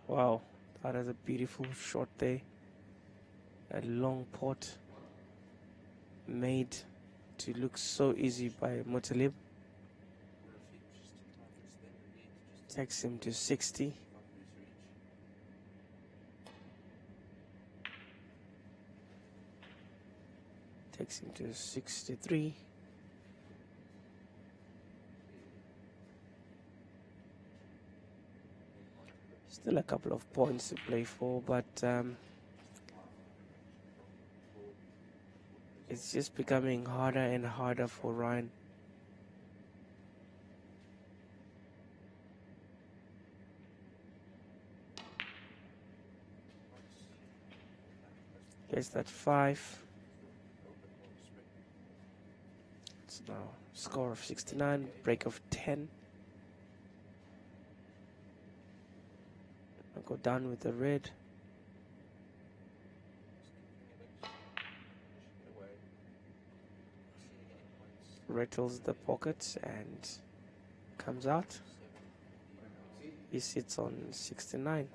Wow, that is a beautiful shot there. A long pot made to look so easy by Muttalib. Takes him to 60. Takes him to 63. Still a couple of points to play for, but it's just becoming harder and harder for Ryan. Gets that 5. It's now score of 69, break of 10. I'll go down with the red. rattles the pocket and comes out. He sits on 69.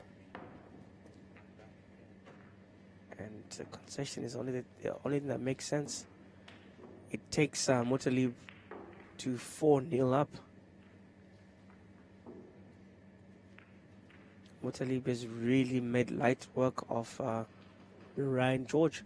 And the concession is only the only thing that makes sense. It takes Muttalib to 4-0 up. Muttalib has really made light work of Ryan George.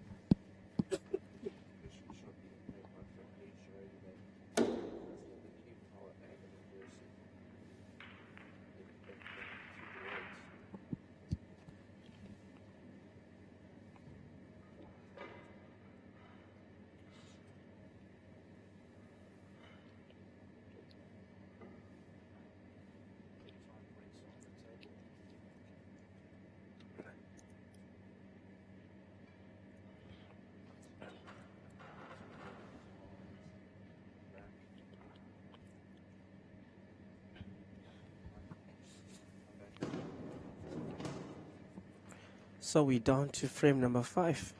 So we're down to frame number 5.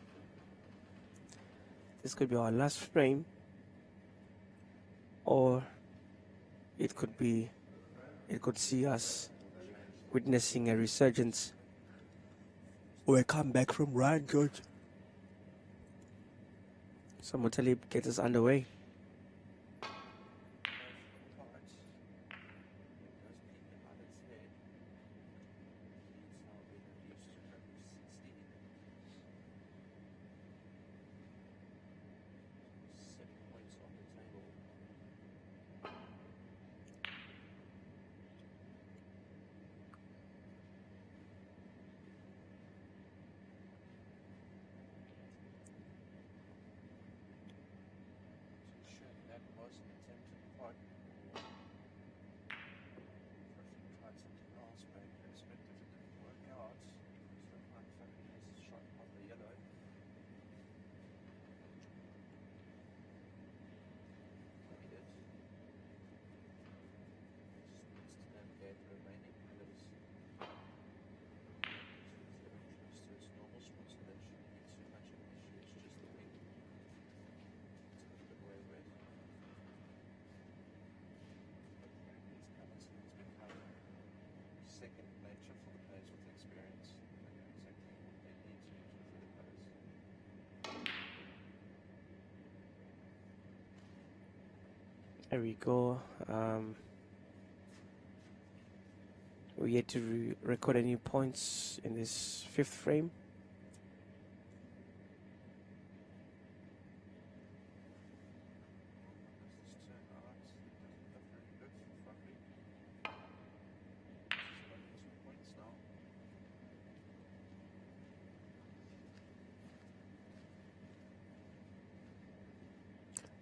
This could be our last frame, or it could see us witnessing a resurgence or a comeback from Ryan George. So Muttalib gets us underway. There we go. We're yet to record any points in this 5th frame.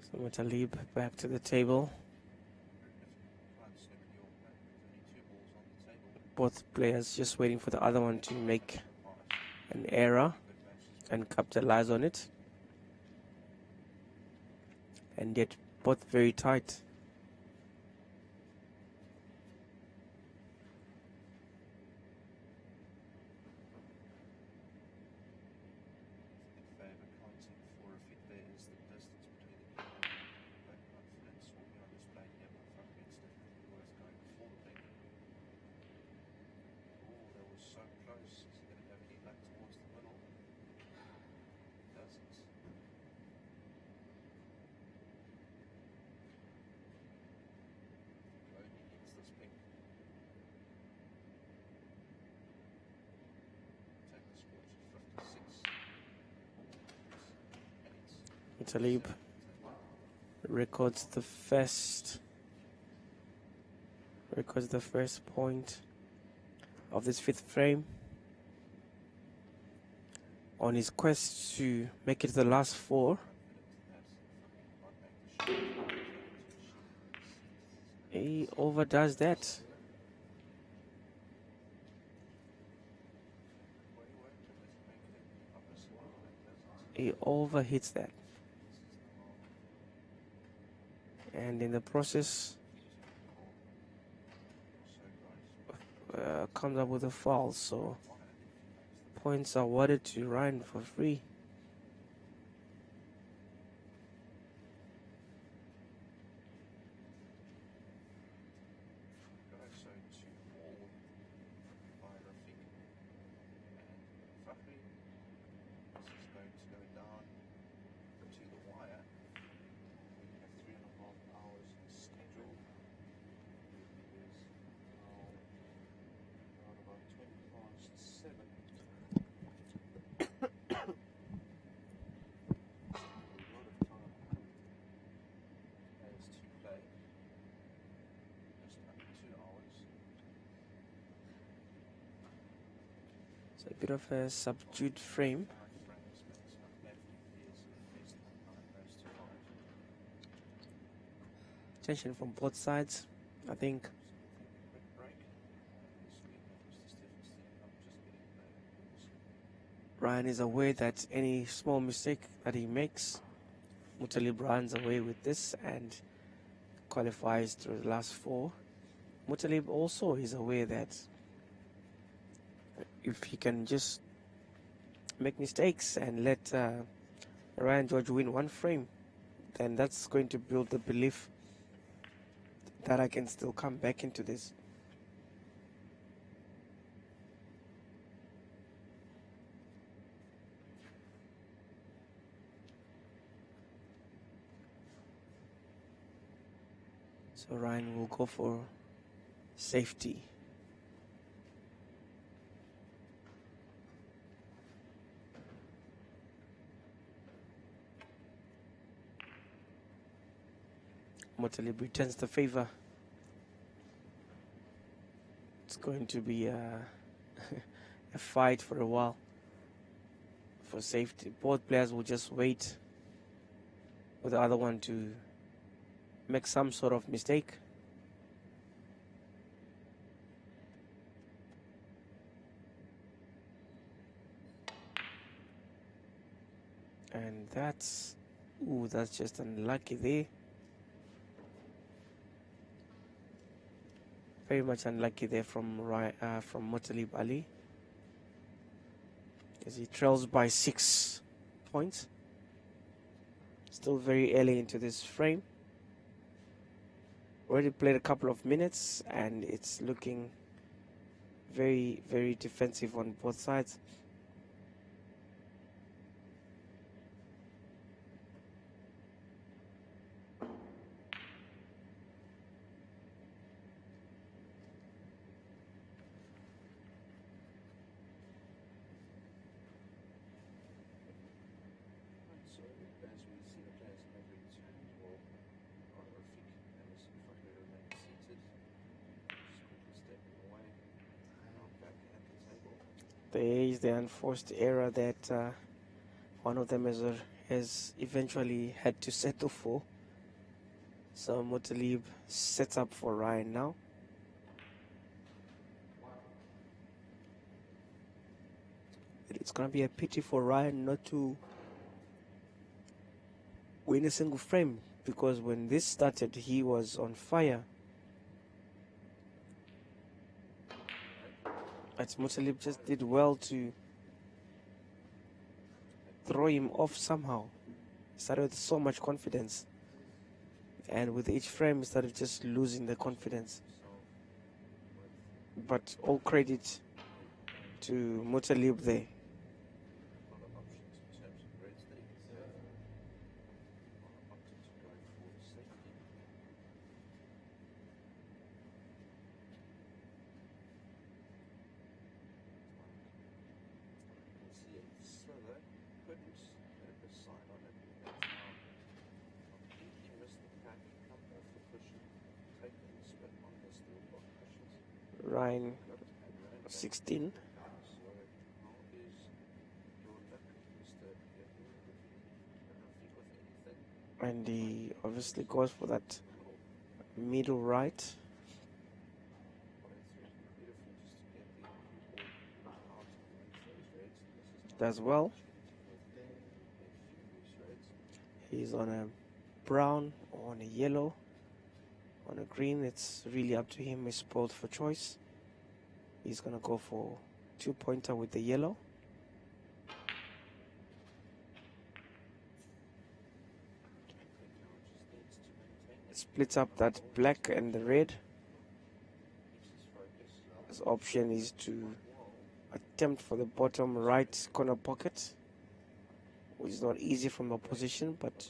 So Muttalib back to the table. Both players just waiting for the other one to make an error and capitalize on it. And yet both very tight. Muttalib records the first point of this 5th frame on his quest to make it to the last 4. He overdoes that. He overhits that. And in the process, comes up with a foul. So points are awarded to Ryan for free. It's a bit of a subdued frame. Tension from both sides, I think. Ryan is aware that any small mistake that he makes, Muttalib runs away with this and qualifies through the last 4. Muttalib also is aware that if he can just make mistakes and let Ryan George win 1 frame, then that's going to build the belief that I can still come back into this. So Ryan will go for safety. Muttalib returns the favor. It's going to be a fight for a while for safety. Both players will just wait for the other one to make some sort of mistake. And that's just unlucky there. Very much unlucky there from Muttalib Ali, as he trails by 6 points. Still very early into this frame. Already played a couple of minutes and it's looking very, very defensive on both sides. So as we see the players in every turn, well, Rafik and Mr. Fakir remain seated. Just quickly stepping away. Now back at the table. There is the unforced error that one of them has eventually had to settle for. So Muttalib sets up for Ryan now. It's going to be a pity for Ryan not to win a single frame, because when this started he was on fire. But Muttalib just did well to throw him off somehow. He started with so much confidence, and with each frame he started just losing the confidence. But all credit to Muttalib there. Ryan 16. And he obviously goes for that middle right. Does well. He's on a brown or on a yellow. On a green, it's really up to him. He's spoiled for choice. He's gonna go for 2-pointer with the yellow. Splits up that black and the red. His option is to attempt for the bottom right corner pocket, which is not easy from the position, but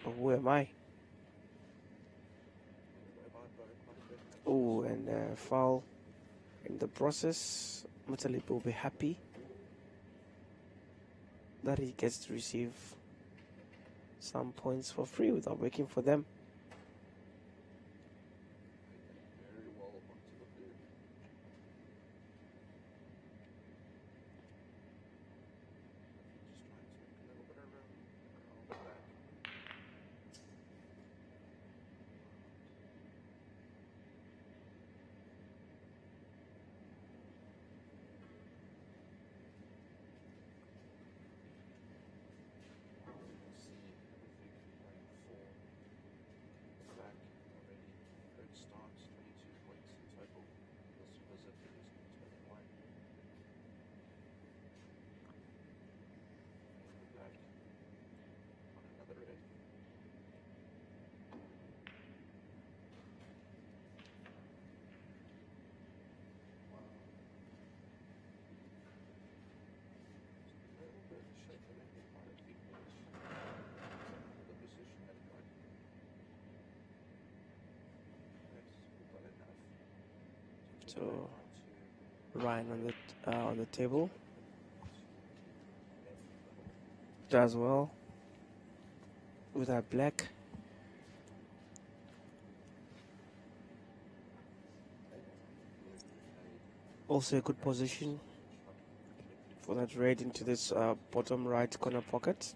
who am I? Oh, and foul in the process. Muttalib will be happy that he gets to receive some points for free without working for them. So Ryan on the table does well with that black. Also a good position for that red into this bottom right corner pocket.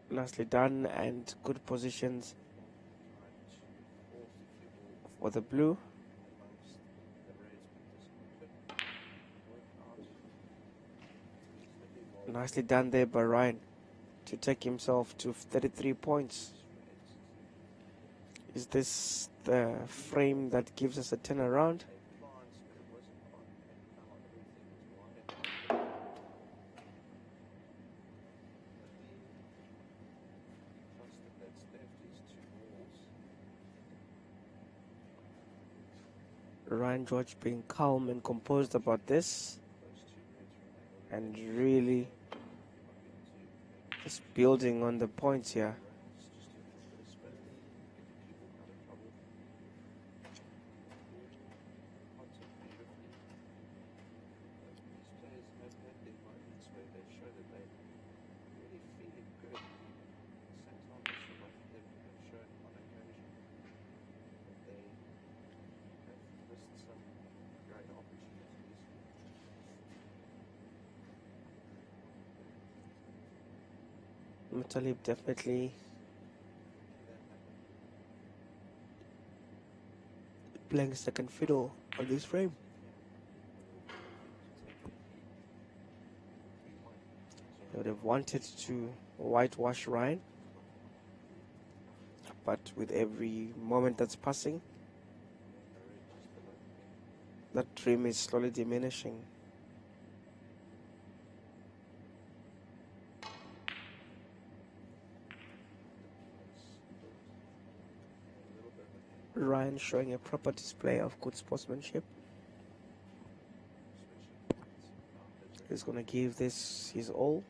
Nicely done, and good positions for the blue. Nicely done there by Ryan to take himself to 33 points. Is this the frame that gives us a turnaround? Ryan George being calm and composed about this, and really just building on the points here. Muttalib definitely playing second fiddle on this frame. They would have wanted to whitewash Ryan, but with every moment that's passing, that dream is slowly diminishing. Ryan showing a proper display of good sportsmanship. He's going to give this his all.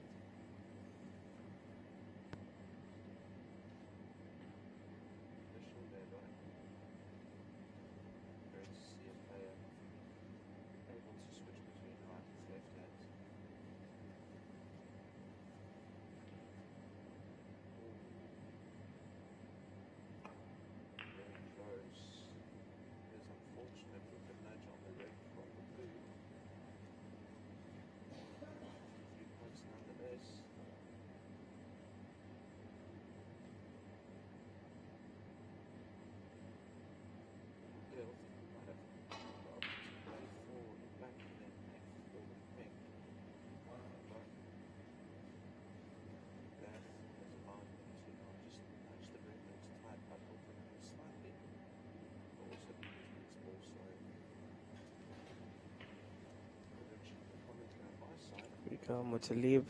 Muttalib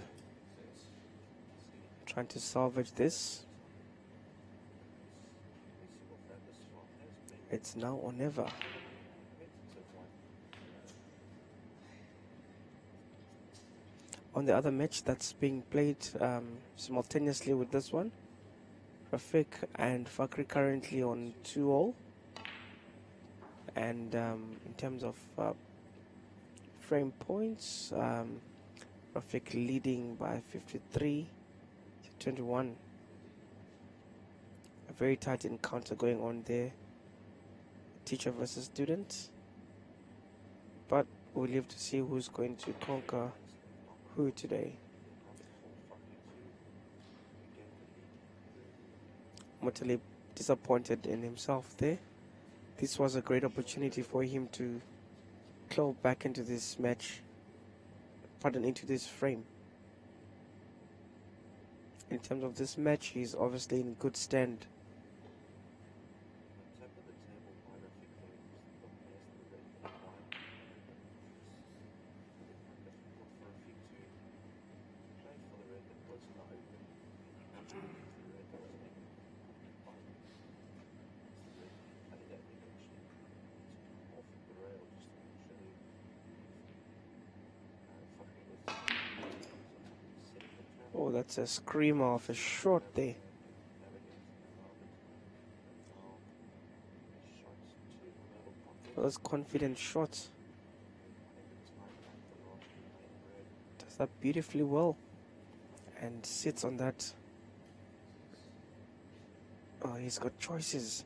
trying to salvage this. It's now or never. On the other match that's being played simultaneously with this one, Rafiq and Fakri currently on 2-all. And in terms of frame points, Rafiq leading by 53 to 21. A very tight encounter going on there. Teacher versus student. But we'll live to see who's going to conquer who today. Muttalib disappointed in himself there. This was a great opportunity for him to claw back into this match. Into this frame. In terms of this match, he's obviously in good stand. Oh, that's a screamer of a shot there. Those confident shots. Does that beautifully well. And sits on that. Oh, he's got choices.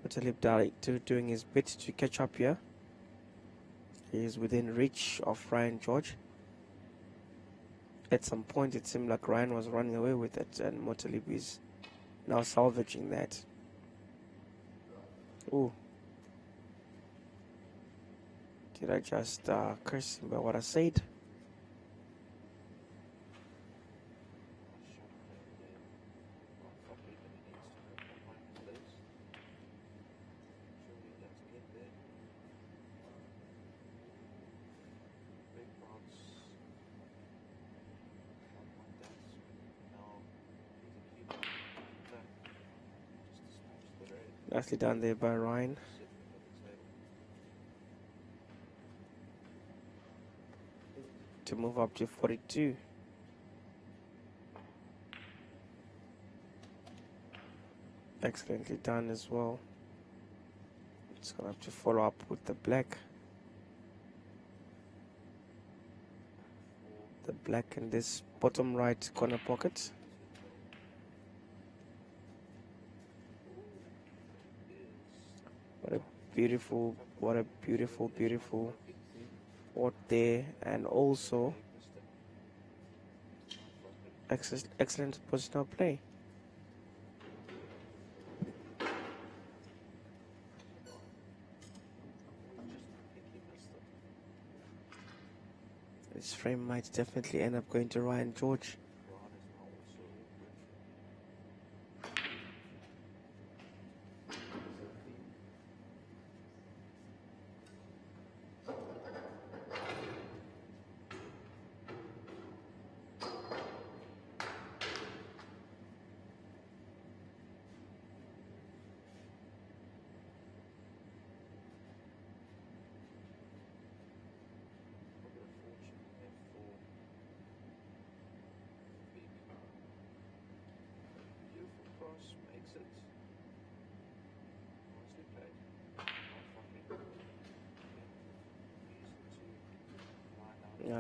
Muttalib Dali doing his bit to catch up here. He is within reach of Ryan George. At some point it seemed like Ryan was running away with it, and Muttalib is now salvaging that. Ooh. Did I just curse him by what I said? Nicely done there by Ryan. To move up to 42. Excellently done as well. Just gonna have to follow up with the black. The black in this bottom right corner pocket. What a beautiful port there, and also excellent positional play. This frame might definitely end up going to Ryan George.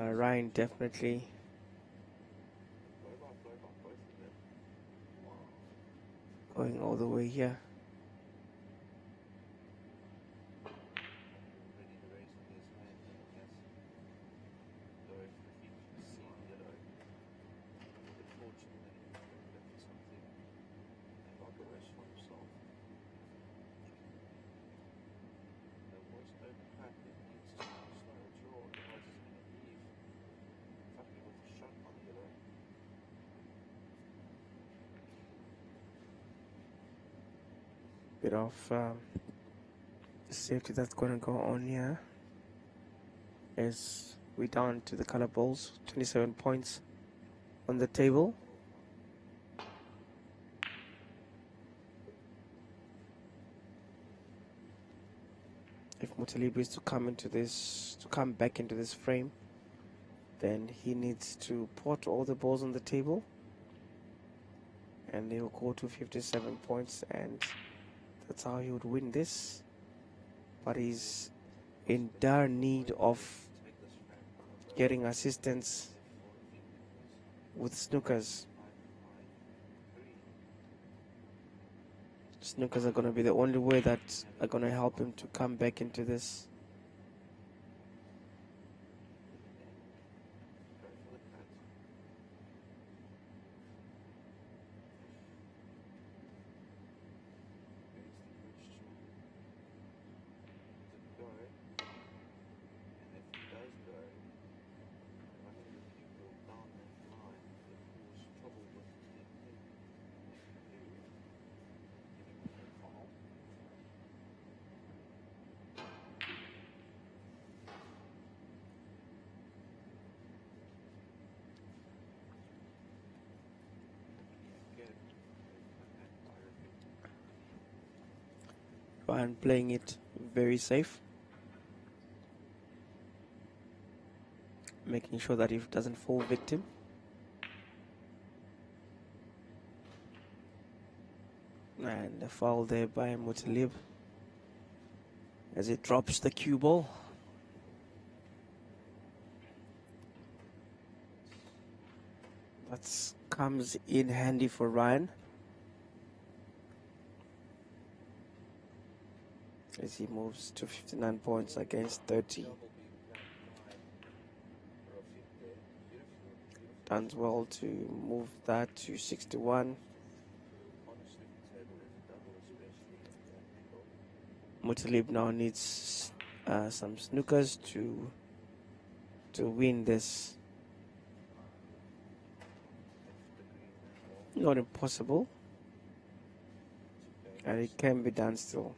Ryan definitely going all the way here. Bit of safety that's going to go on here as we down to the color balls. 27 points on the table. If Muttalib is to come back into this frame, then he needs to pot all the balls on the table, and they will go to 57 points, and that's how he would win this. But he's in dire need of getting assistance with snookers. Snookers are going to be the only way that are going to help him to come back into this. And playing it very safe. making sure that he doesn't fall victim. And a foul there by Muttalib as it drops the cue ball. That comes in handy for Ryan as he moves to 59 points against 30. Done well to move that to 61. Muttalib now needs some snookers to win this. Not impossible, and it can be done still.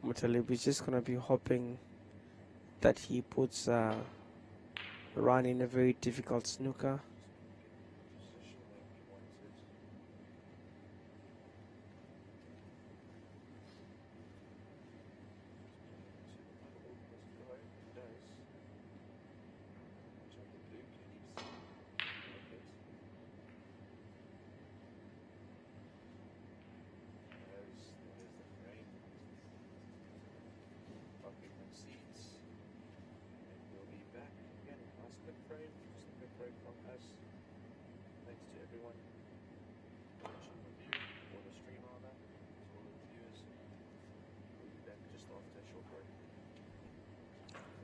Muttalib is just going to be hoping that he puts Ryan in a very difficult snooker.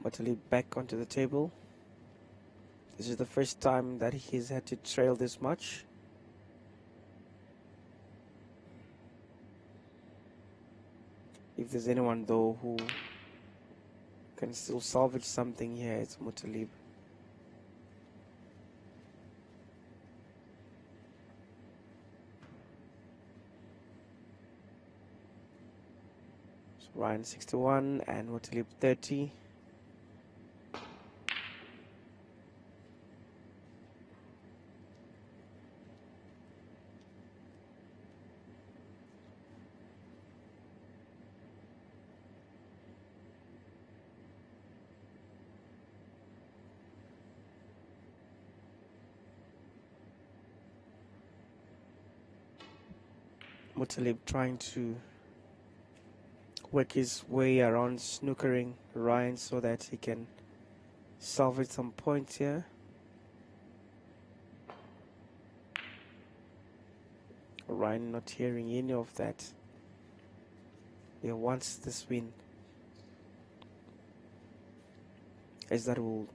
Muttalib back onto the table. This is the first time that he's had to trail this much. If there's anyone though who can still salvage something here, it's Muttalib. So Ryan 61 and Muttalib 30. Muttalib trying to work his way around snookering Ryan so that he can salvage some points here. Ryan not hearing any of that. He wants this win, as that will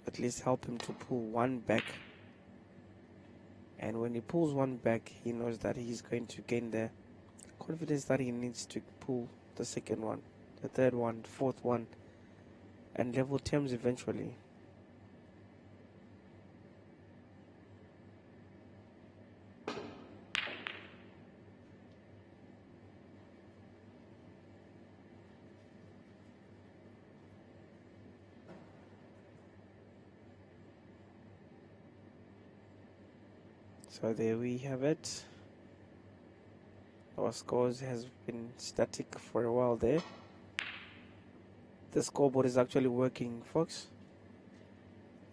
at least help him to pull one back. And when he pulls one back, he knows that he's going to gain the confidence that he needs to pull the second one, the third one, fourth one, and level terms eventually. So there we have it. Our scores has been static for a while there. The scoreboard is actually working, folks.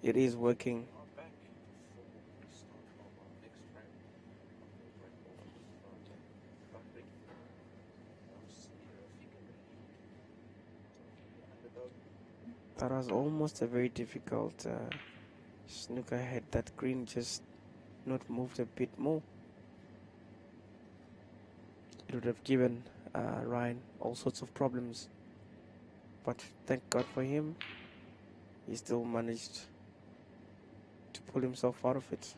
It is working. That was almost a very difficult snooker head. That green just not moved a bit more. It would have given Ryan all sorts of problems, but thank God for him, he still managed to pull himself out of it.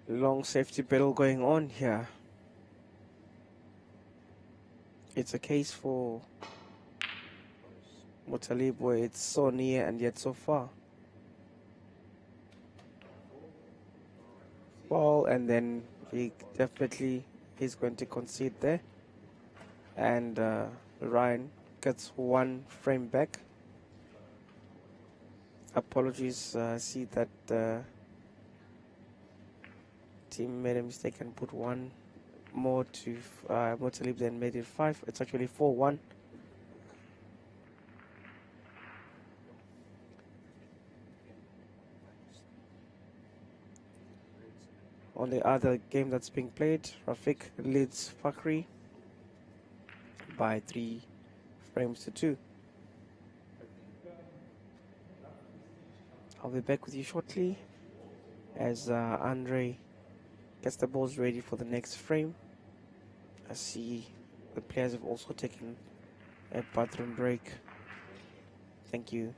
long safety battle going on here. It's a case for Muttalib where it's so near and yet so far. Ball, and then he definitely is going to concede there. And Ryan gets one frame back. Apologies, I see that team made a mistake and put one more to Muttalib, then made it 5. It's actually 4-1. On the other game that's being played, Rafiq leads Fakhri by 3 frames to 2. I'll be back with you shortly as Andre gets the balls ready for the next frame. I see the players have also taken a bathroom break. Thank you.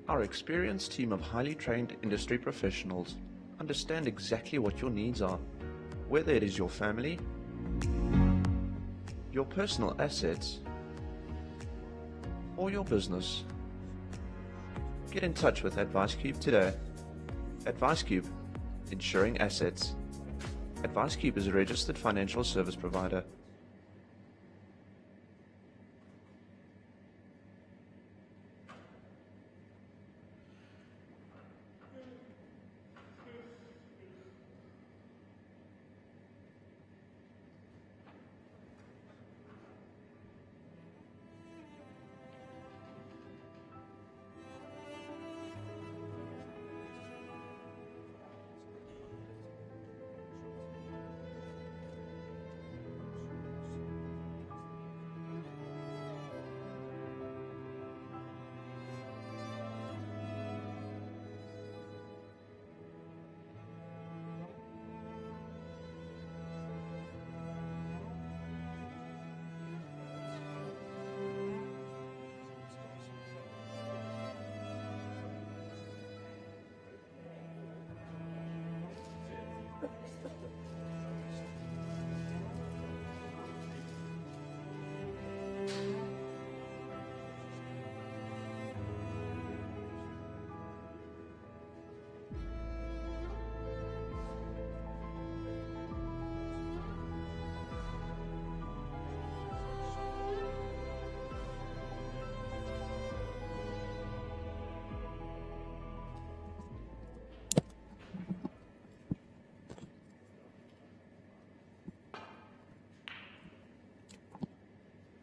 Our experienced team of highly trained industry professionals understand exactly what your needs are, whether it is your family, your personal assets, or your business. Get in touch with AdviceCube today. AdviceCube, insuring assets. AdviceCube is a registered financial service provider.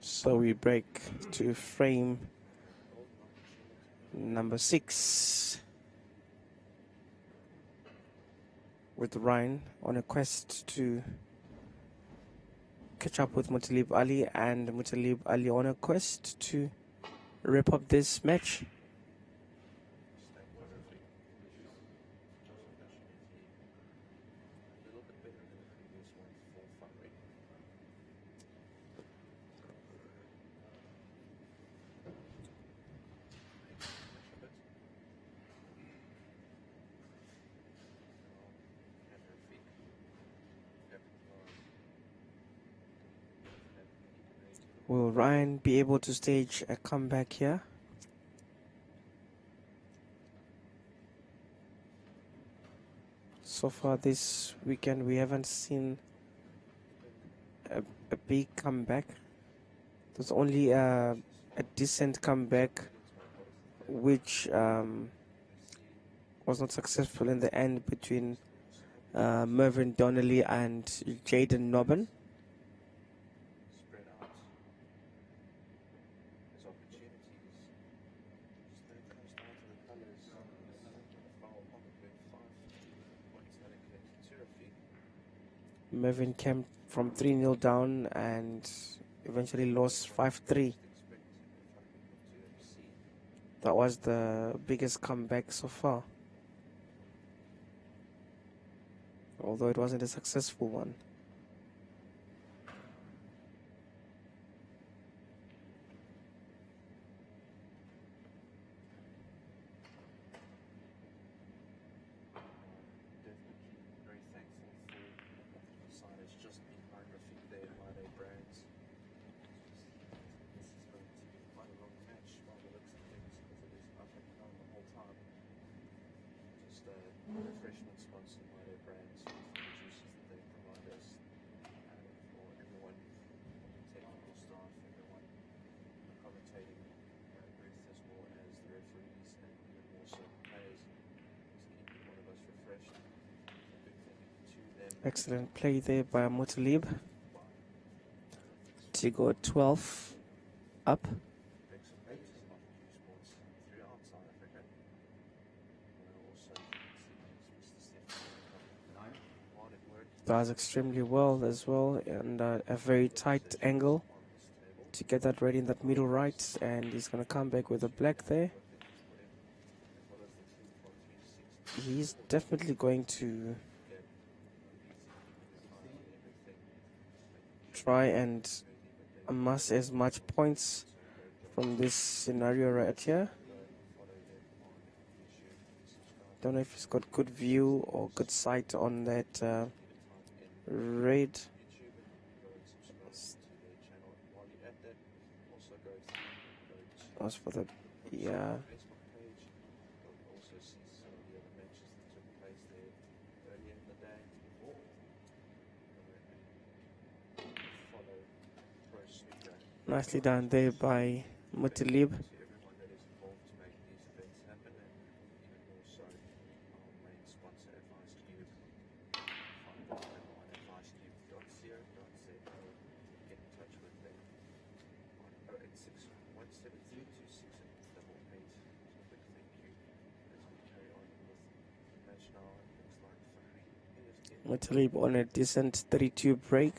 So we break to frame number 6 with Ryan on a quest to catch up with Muttalib Ali, and Muttalib Ali on a quest to wrap up this match. Will Ryan be able to stage a comeback here? So far this weekend we haven't seen a big comeback. There's only a decent comeback which was not successful in the end between Mervyn Donnelly and Jaden Nobben. Mervyn came from 3-0 down and eventually lost 5-3. That was the biggest comeback so far, although it wasn't a successful one. Definitely very thankful for Silas just behind the feet there by their brands. This is going to be quite a long match by the looks of things because it is up and down the whole time. Just a refreshment sponsored by their brands with the juices that they provide us for everyone, the technical staff, everyone commentating booth as well as the referees and even more so players. Just keeping all of us refreshed. A big thank you to them. Excellent play there by Mutalib to go 12 up. Does extremely well as well, and a very tight angle to get that ready in that middle right, and he's going to come back with a black there. He's definitely going to try and amass as much points from this scenario right here. Don't know if he's got good view or good sight on that raid. As for the nicely done there by Mutalib. Mutalib on a decent 32 break.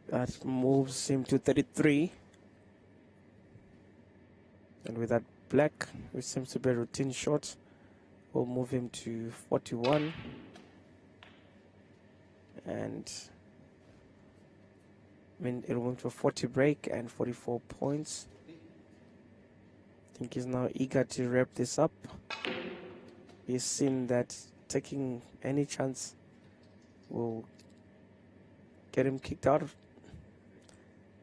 That moves him to 33. And with that black, which seems to be a routine shot, will move him to 41. And I mean, it'll move to a 40 break and 44 points. I think he's now eager to wrap this up. He's seen that taking any chance will get him kicked out.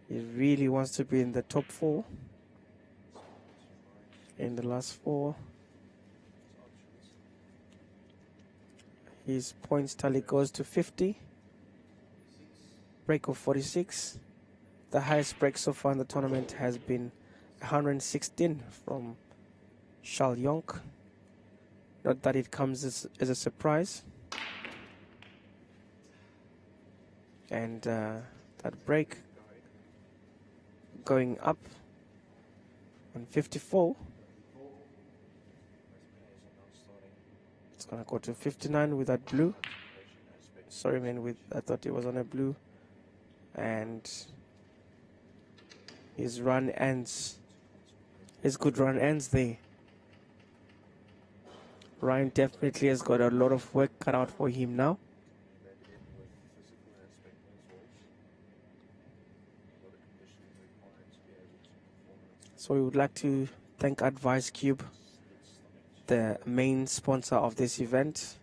He really wants to be in the top 4. In the last 4. His points tally goes to 50. Break of 46. The highest break so far in the tournament has been 116 from Shal Yonk. Not that it comes as a surprise. And that break going up on 54. It's gonna go to 59 with that blue. Sorry man, I thought it was on a blue. And his run ends. His good run ends there. Ryan definitely has got a lot of work cut out for him now. So we would like to thank Advice Cube, the main sponsor of this event,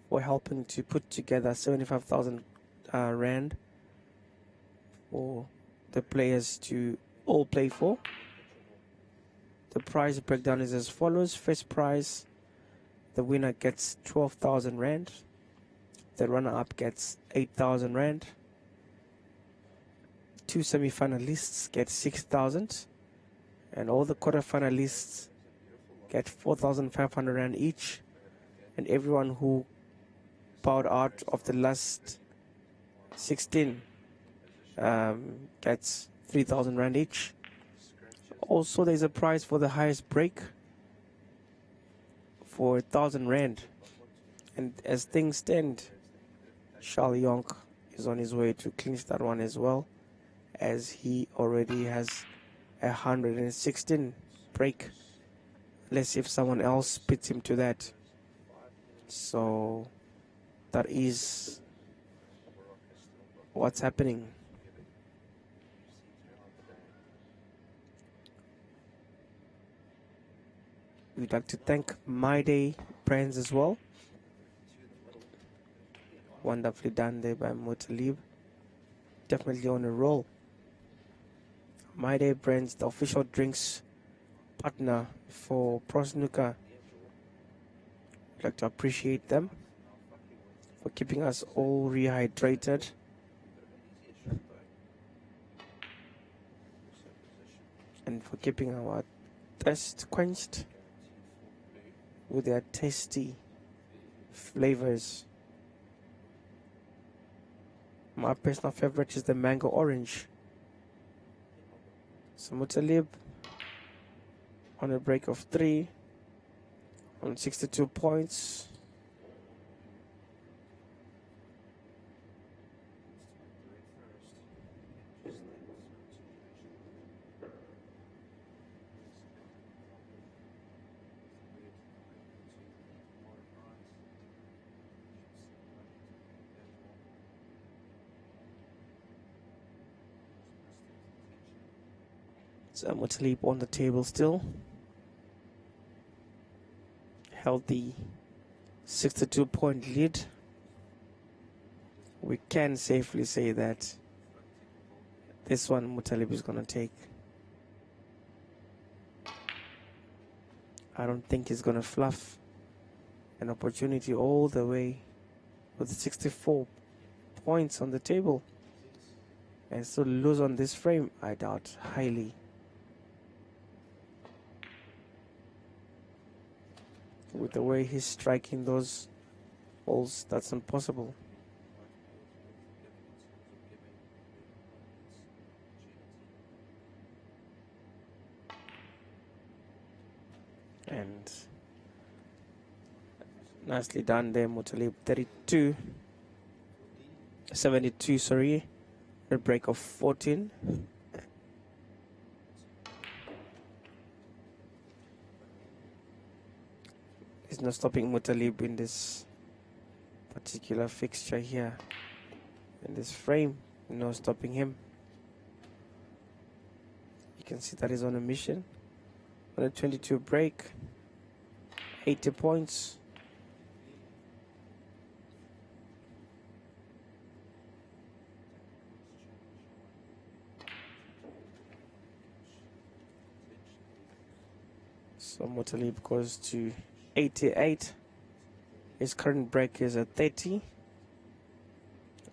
for helping to put together 75,000 Rand for the players to all play for. The prize breakdown is as follows. First prize, the winner gets 12,000 Rand. The runner-up gets 8,000 Rand. 2 semi-finalists get 6,000. And all the quarter-finalists get 4,500 Rand each. And everyone who bowed out of the last 16 gets 3,000 Rand each. Also, there's a prize for the highest break for 1,000 Rand. And as things stand, Charles Yonk is on his way to clinch that one as well, as he already has 116 break. Let's see if someone else beats him to that. So that is what's happening. We'd like to thank My Day Brands as well. Wonderfully done there by Mutalib. Definitely on a roll. My Day Brands, the official drinks partner for Pro Snooker. I'd like to appreciate them for keeping us all rehydrated. And for keeping our thirst quenched with their tasty flavors. My personal favorite is the mango orange. So Mutalib on a break of 3 on 62 points. So Mutalib on the table still. Held the 62-point lead. We can safely say that this one Mutalib is going to take. I don't think he's going to fluff an opportunity all the way with 64 points on the table and still lose on this frame. I doubt highly. With the way he's striking those balls, that's impossible. And nicely done there, Mutalib. 72, sorry, a break of 14. There's no stopping Mutalib in this particular fixture here. In this frame, no stopping him. You can see that he's on a mission. On a 22 break, 80 points. So Mutalib goes to 88. His current break is at 30.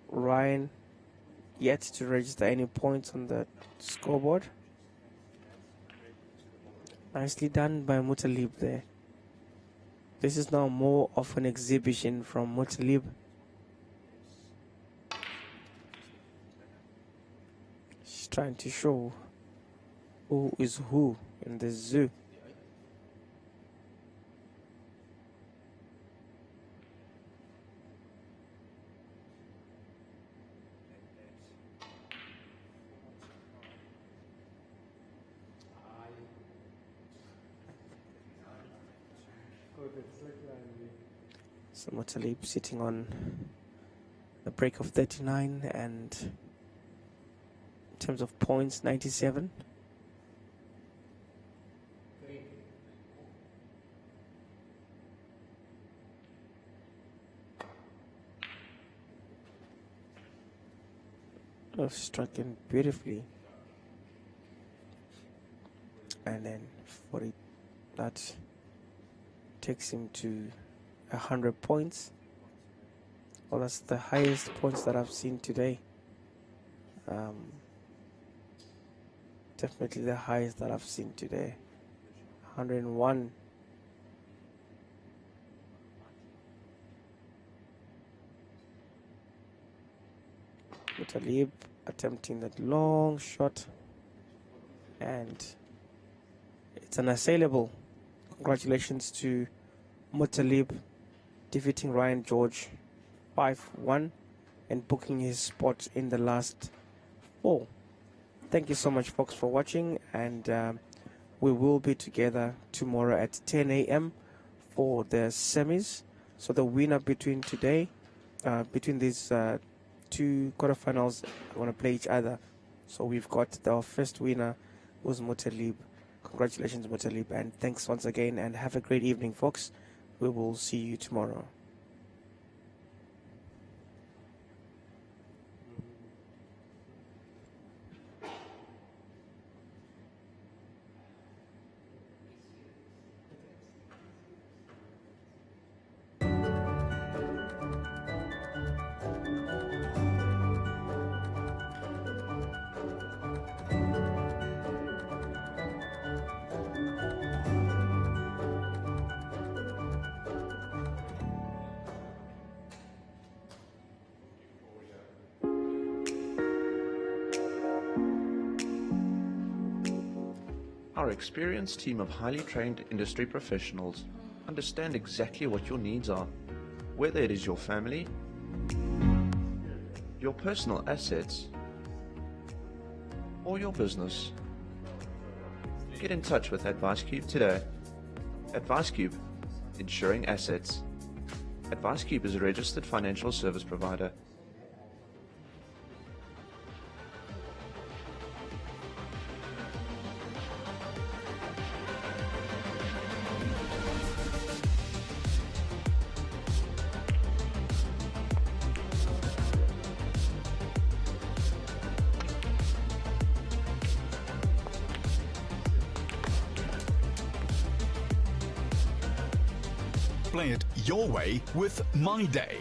Ryan yet to register any points on the scoreboard. Nicely done by Mutalib there. This is now more of an exhibition from Mutalib. He's trying to show who is who in the zoo. So Mutalib sitting on a break of 39 and in terms of points 97. Oh, struck him beautifully. And then 40, that takes him to 100 points. Well, that's the highest points that I've seen today. Definitely the highest that I've seen today. 101. Mutalib attempting that long shot, and it's unassailable. Congratulations to Mutalib defeating Ryan George 5-1 and booking his spot in the last 4. Thank you so much, folks, for watching, and we will be together tomorrow at 10 a.m. for the semis. So the winner between these two quarterfinals are going to play each other. So we've got our first winner, was Mutalib. Congratulations, Mutalib, and thanks once again, and have a great evening, folks. We will see you tomorrow. Our experienced team of highly trained industry professionals understand exactly what your needs are, whether it is your family, your personal assets, or your business. Get in touch with AdviceCube today. AdviceCube, insuring assets. AdviceCube is a registered financial service provider. Play it your way with My Day.